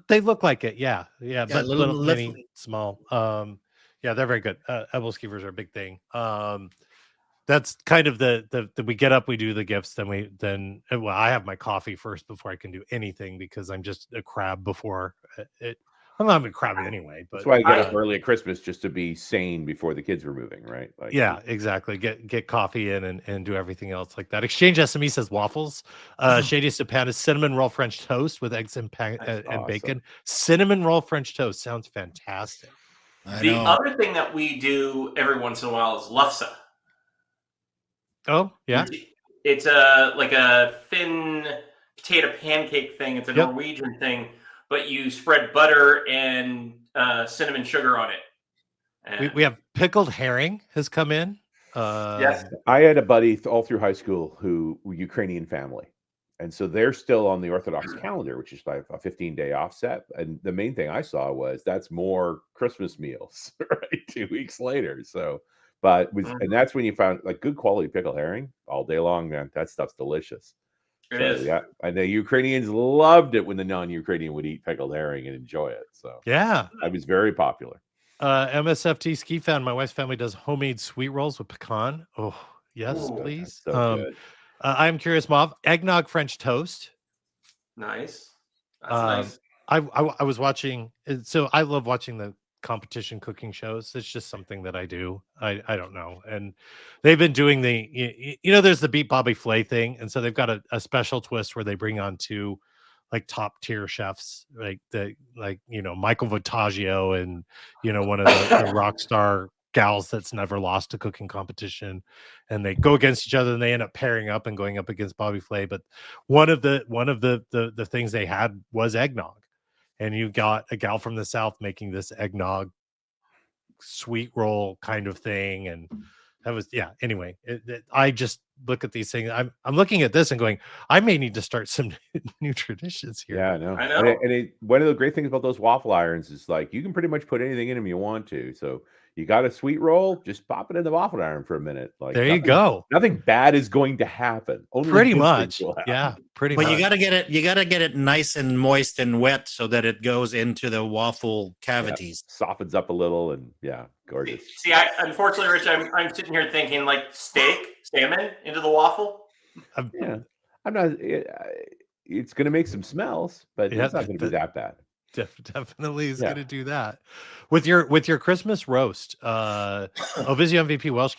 They look like it, yeah, but little mini, small. Yeah, they're very good. Ebelskivers are a big thing. That's kind of the we get up, we do the gifts, then I have my coffee first before I can do anything because I'm just a crab before it. I'm not even crabby anyway, but that's why I get up early at Christmas just to be sane before the kids were moving, right? Like, yeah, exactly. Get coffee in and do everything else like that. Exchange SME says waffles. Shadiest of Pan is cinnamon roll French toast with eggs and bacon. Cinnamon roll French toast sounds fantastic. The other thing that we do every once in a while is lefse. Oh yeah, it's like a thin potato pancake thing. It's a Norwegian thing. But you spread butter and cinnamon sugar on it. And we have pickled herring has come in. Yes. I had a buddy all through high school who were Ukrainian family. And so they're still on the Orthodox calendar, which is like a 15-day offset. And the main thing I saw was that's more Christmas meals, right? 2 weeks later. So, and that's when you found like good quality pickled herring all day long, man. That stuff's delicious. It is. Yeah, and the Ukrainians loved it when the non-Ukrainian would eat pickled herring and enjoy it. So yeah, it was very popular. MSFT Ski Fan, my wife's family does homemade sweet rolls with pecan. Oh yes, please. So good. I'm curious, Mauve. Eggnog French toast. Nice. That's nice. I was watching. So I love watching competition cooking shows. It's just something that I do. I don't know. And they've been doing there's the Beat Bobby Flay thing. And so they've got a special twist where they bring on two like top tier chefs, like Michael Votaggio and, one of the rock star gals that's never lost a cooking competition, and they go against each other and they end up pairing up and going up against Bobby Flay. But one of the things they had was eggnog. And you got a gal from the South making this eggnog sweet roll kind of thing. And that was, anyway, I just look at these things. I'm looking at this and going, I may need to start some new traditions here. Yeah, I know. And one of the great things about those waffle irons is like, you can pretty much put anything in them you want to. So you got a sweet roll, just pop it in the waffle iron for a minute. Like, there you go. Nothing bad is going to happen. Only pretty much. Yeah, pretty much. But you gotta get it nice and moist and wet so that it goes into the waffle cavities. Softens up a little, and gorgeous. See, unfortunately, Rich, I'm sitting here thinking like salmon into the waffle. I'm not. It's going to make some smells, but it's not going to be that bad. Definitely is going to do that with your Christmas roast. Ovisio MVP Welsh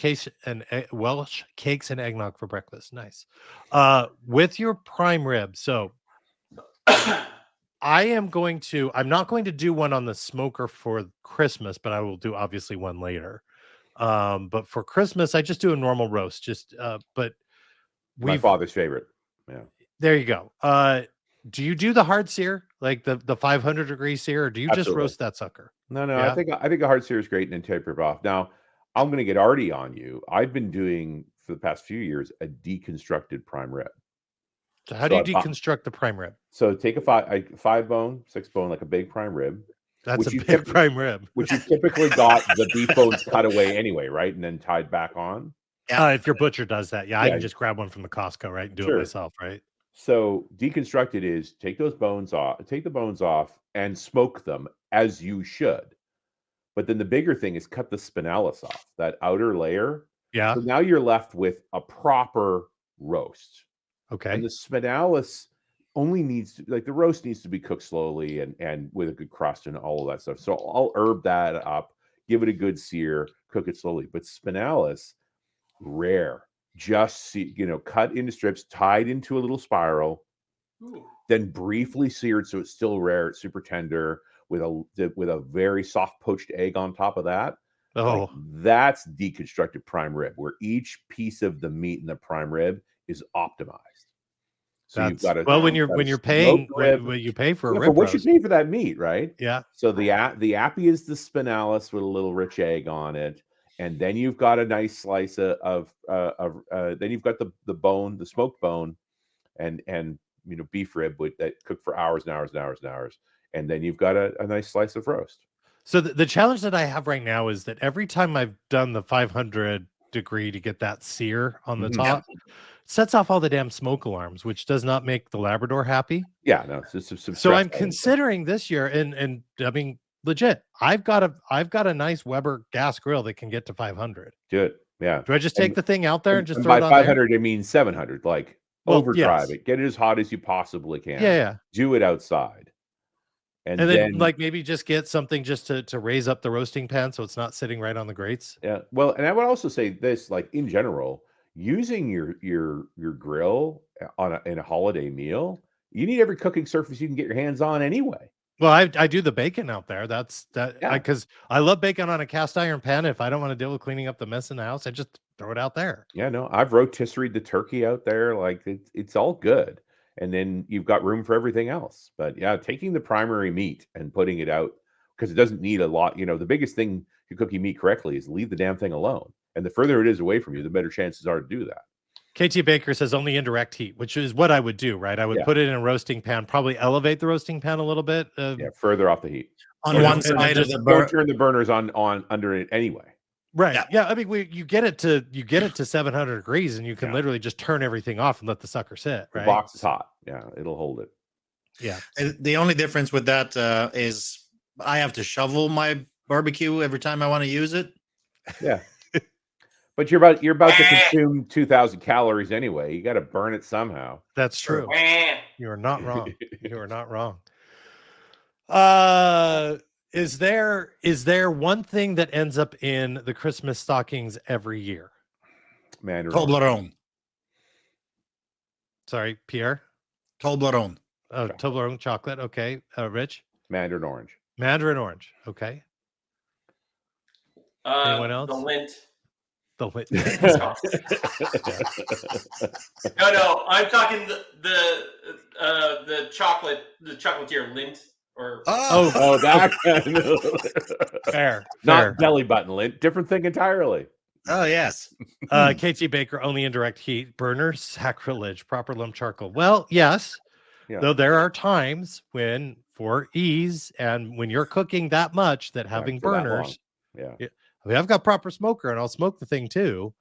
cakes and eggnog for breakfast. Nice. With your prime rib. So I'm not going to do one on the smoker for Christmas, but I will do obviously one later. But for Christmas, I just do a normal roast. But my father's favorite. Yeah. There you go. Do you do the hard sear, like the 500 degree sear, or do you just roast that sucker? No. Yeah. I think a hard sear is great and then taper it off. Now I'm going to get arty on you. I've been doing for the past few years a deconstructed prime rib. So how do you deconstruct the prime rib? So take a 5-bone, 6-bone, like a big prime rib. That's a big prime rib, which you typically got the beef bones cut away anyway, right, and then tied back on. If your butcher does that, I can just grab one from the Costco, right, and do it myself, right? So deconstructed is take the bones off and smoke them as you should. But then the bigger thing is cut the spinalis off, that outer layer. Yeah. So now you're left with a proper roast. Okay. And the spinalis only the roast needs to be cooked slowly and with a good crust and all of that stuff. So I'll herb that up, give it a good sear, cook it slowly. But spinalis, rare. Just cut into strips, tied into a little spiral, then briefly seared so it's still rare, it's super tender, with a very soft poached egg on top of that. That's deconstructed prime rib, where each piece of the meat in the prime rib is optimized. So you've got when you're paying what you pay for a rib for what roast. you pay for that meat, right? Yeah. So the appy is the spinalis with a little rich egg on it. And then you've got a nice slice of then you've got the bone, the smoked bone, and beef rib that cooked for hours and hours and hours and hours. And then you've got a nice slice of roast. So the challenge that I have right now is that every time I've done the 500 degree to get that sear on the top, sets off all the damn smoke alarms, which does not make the Labrador happy. Yeah, no. So I'm considering this year, and I mean, legit, I've got a nice Weber gas grill that can get to 500. Good, yeah. Do I just take the thing out there and just throw by it on 500 there? it means 700? Like overdrive it, get it as hot as you possibly can. Yeah. Do it outside, and then like maybe just get something just to raise up the roasting pan so it's not sitting right on the grates. Yeah. Well, and I would also say this, like in general, using your grill in a holiday meal, you need every cooking surface you can get your hands on anyway. Well, I do the bacon out there. Because I love bacon on a cast iron pan. If I don't want to deal with cleaning up the mess in the house, I just throw it out there. Yeah, no, I've rotisseried the turkey out there. Like it's all good. And then you've got room for everything else. But yeah, taking the primary meat and putting it out, because it doesn't need a lot. The biggest thing to cook your meat correctly is leave the damn thing alone. And the further it is away from you, the better chances are to do that. KT Baker says only indirect heat, which is what I would do, right? I would put it in a roasting pan, probably elevate the roasting pan a little bit. Further off the heat. On one side of the burner. Don't turn the burners on under it anyway. Right. Yeah. I mean, you get it to 700 degrees, and you can literally just turn everything off and let the sucker sit. Right. The box is hot. Yeah, it'll hold it. Yeah. And the only difference with that is I have to shovel my barbecue every time I want to use it. Yeah. But you're about to consume 2,000 calories anyway. You got to burn it somehow. That's true. You are not wrong. You are not wrong. Is there one thing that ends up in the Christmas stockings every year? Mandarin orange. Toblerone. Sorry, Pierre. Toblerone. Oh, Toblerone chocolate. Okay, Rich. Mandarin orange. Mandarin orange. Okay. Anyone else? The lint. The lint. No, I'm talking the chocolate, the chocolatier lint. Or that kind of fair. Not belly button lint. Different thing entirely. Oh, yes. KT Baker, only indirect heat burners, sacrilege, proper lump charcoal. Well, yes. Yeah. Though there are times when, for ease, and when you're cooking that much, that having burners. Yeah. I mean, I've got proper smoker, and I'll smoke the thing too.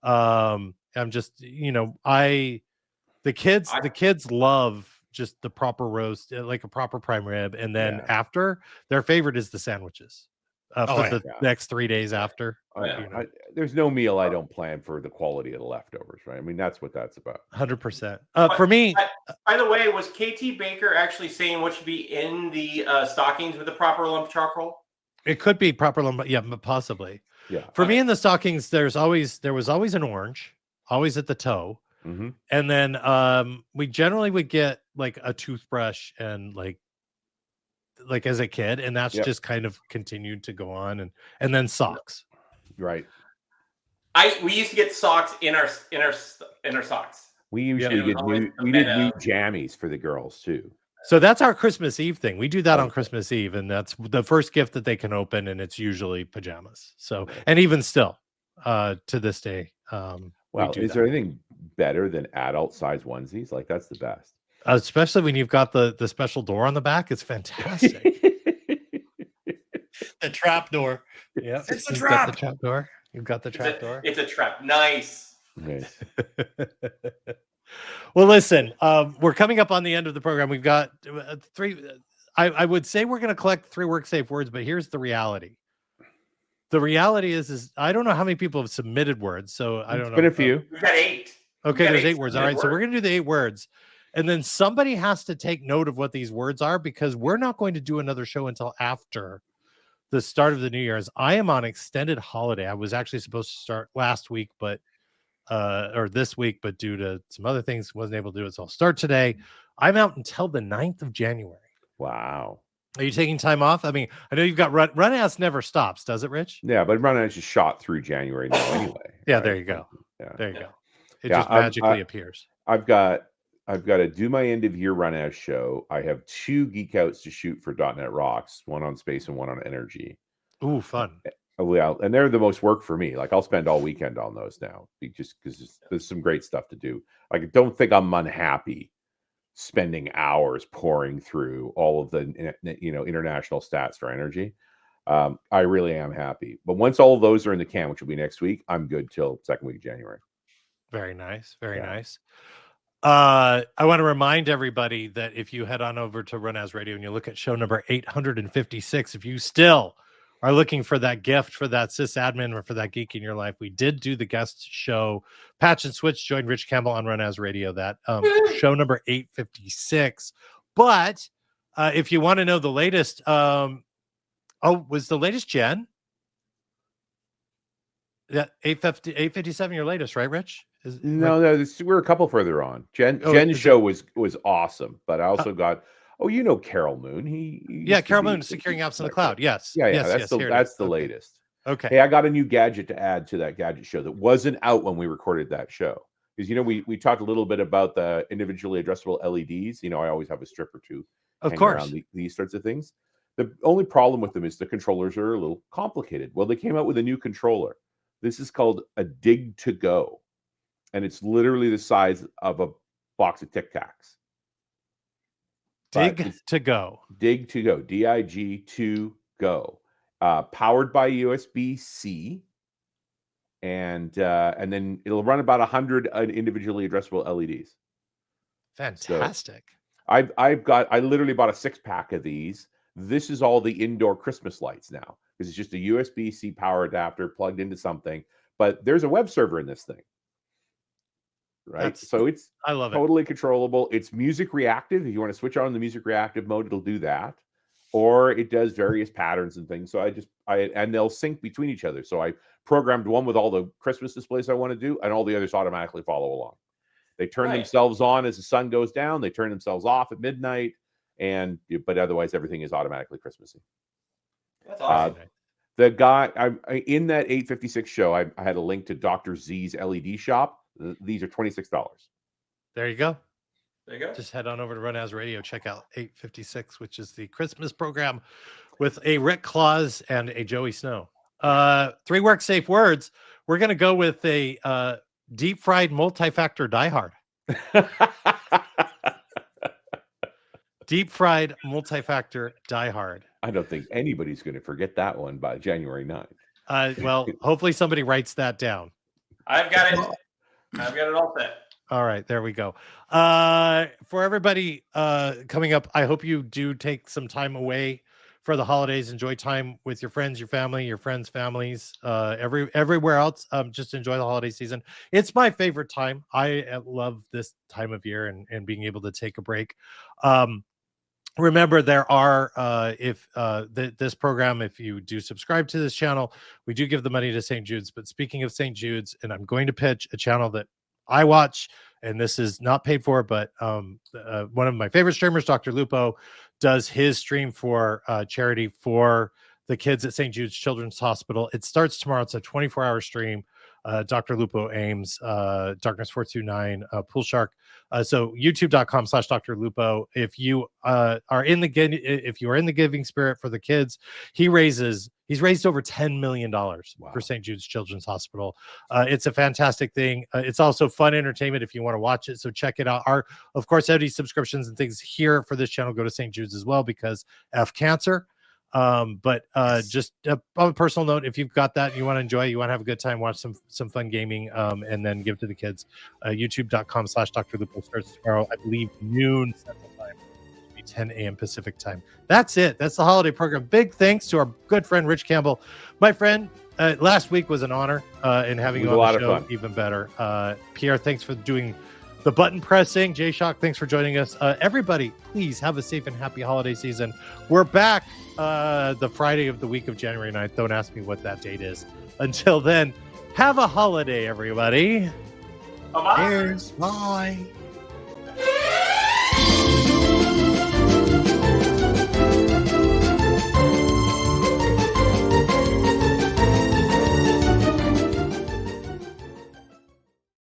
I'm just, the kids love just the proper roast, like a proper prime rib, and then after, their favorite is the sandwiches. Next 3 days after. There's no meal I don't plan for the quality of the leftovers, right? I mean, that's what that's about. 100%. For me, by the way, was KT Baker actually saying what should be in the stockings with the proper lump charcoal? It could be proper lump, yeah, possibly. Yeah. For me in the stockings, there was always an orange, always at the toe. Mm-hmm. And then we generally would get like a toothbrush and like as a kid, and that's just kind of continued to go on, and then socks. Right. We used to get socks in our socks. We usually did new jammies for the girls too. So that's our Christmas Eve thing. We do that on Christmas Eve, and that's the first gift that they can open, and it's usually pajamas. So, and even still, to this day, well, is there anything better than adult size onesies? Like, that's the best. Especially when you've got the special door on the back. It's fantastic. The trap door. Yeah, it's a trap. The trap door. You've got the trap door. It's a trap. Nice. Well, listen, we're coming up on the end of the program. We've got three. I would say we're going to collect 3 work safe words, but here's the reality. The reality is I don't know how many people have submitted words, so I don't know. It's been a few. We've got 8. Okay, there's 8 words. All right, so we're going to do the 8 words. And then somebody has to take note of what these words are, because we're not going to do another show until after the start of the New Year's. I am on extended holiday. I was actually supposed to start last week, or this week, but due to some other things, wasn't able to do it. So I'll start today. I'm out until the 9th of January. Wow. Are you taking time off? I mean, I know you've got run ass never stops, does it, Rich? Yeah, but run ass just shot through January now anyway. Yeah, right? there you go. Yeah. There you go. It just magically appears. I've got to do my end of year run as show. I have 2 geek outs to shoot for .NET Rocks, one on space and one on energy. Ooh, fun. Well, and they're the most work for me. Like, I'll spend all weekend on those now, just because there's some great stuff to do. Like, don't think I'm unhappy spending hours pouring through all of the international stats for energy. I really am happy. But once all of those are in the can, which will be next week, I'm good till 2nd week of January. Very nice. Very nice. I want to remind everybody that if you head on over to Run As Radio and you look at show number 856, if you still are looking for that gift for that sysadmin or for that geek in your life, we did do the guest show. Patch and Switch joined Rich Campbell on Run As Radio, that show number 856. But if you want to know the latest, was the latest Jen? Yeah, 857, your latest, right, Rich? No, we're a couple further on. Jen's show was awesome, but I also got Carol Moon. Carol Moon, securing apps in the cloud. Yes. That's the latest. Okay. Hey, I got a new gadget to add to that gadget show that wasn't out when we recorded that show. Because we talked a little bit about the individually addressable LEDs. I always have a strip or two. Of course. Around these sorts of things. The only problem with them is the controllers are a little complicated. Well, they came out with a new controller. This is called a Dig to Go. And it's literally the size of a box of Tic Tacs. Dig to Go. Dig to Go. DIG to Go. Powered by USB-C. And then it'll run about 100 individually addressable LEDs. Fantastic. So I literally bought a 6-pack of these. This is all the indoor Christmas lights now, because it's just a USB-C power adapter plugged into something. But there's a web server in this thing. Right. So I love totally controllable. It's music reactive. If you want to switch on the music reactive mode, it'll do that. or it does various patterns and things. So and they'll sync between each other. So I programmed one with all the Christmas displays I want to do, and all the others automatically follow along. They turn themselves on as the sun goes down. They turn themselves off at midnight, but otherwise everything is automatically Christmassy. That's awesome. The guy in that 856 show, I had a link to Dr. Z's LED shop. These are $26. There you go. There you go. Just head on over to Runaz Radio. Check out 856, which is the Christmas program with a Rick Claus and a Joey Snow. 3 work safe words. We're going to go with a deep fried multi-factor Die Hard. Deep fried multi-factor Die Hard. I don't think anybody's going to forget that one by January 9th. Well, hopefully somebody writes that down. I've got it. I've got it all set. All right, there we go. For everybody coming up, I hope you do take some time away for the holidays. Enjoy time with your friends, your family, your friends' families, everywhere else. Just enjoy the holiday season. It's my favorite time. I love this time of year and being able to take a break. Remember, there are this program, if you do subscribe to this channel, we do give the money to St. Jude's. But speaking of St. Jude's, and I'm going to pitch a channel that I watch, and this is not paid for, but one of my favorite streamers, Dr. Lupo, does his stream for charity for the kids at St. Jude's Children's Hospital. It starts tomorrow. It's a 24-hour stream. Dr. Lupo Ames, Darkness 429, Pool Shark. So youtube.com/Dr. Lupo. If you are in the giving spirit for the kids, he's raised over $10 million for St. Jude's Children's Hospital. It's a fantastic thing. It's also fun entertainment if you want to watch it. So check it out. Of course, any subscriptions and things here for this channel go to St. Jude's as well, because F cancer. Just on a personal note, if you've got that and you want to enjoy, you want to have a good time, watch some fun gaming, and then give to the kids. youtube.com/Dr. Lupo starts tomorrow, I believe noon Central Time. It'll be 10 a.m. Pacific Time. That's it. That's the holiday program. Big thanks to our good friend Rich Campbell. My friend, last week was an honor, and having you on the show even better. Pierre, thanks for doing the button pressing. J-Shock, thanks for joining us. Everybody, please have a safe and happy holiday season. We're back the Friday of the week of January 9th. Don't ask me what that date is. Until then, have a holiday, everybody. Bye-bye. Cheers. Bye.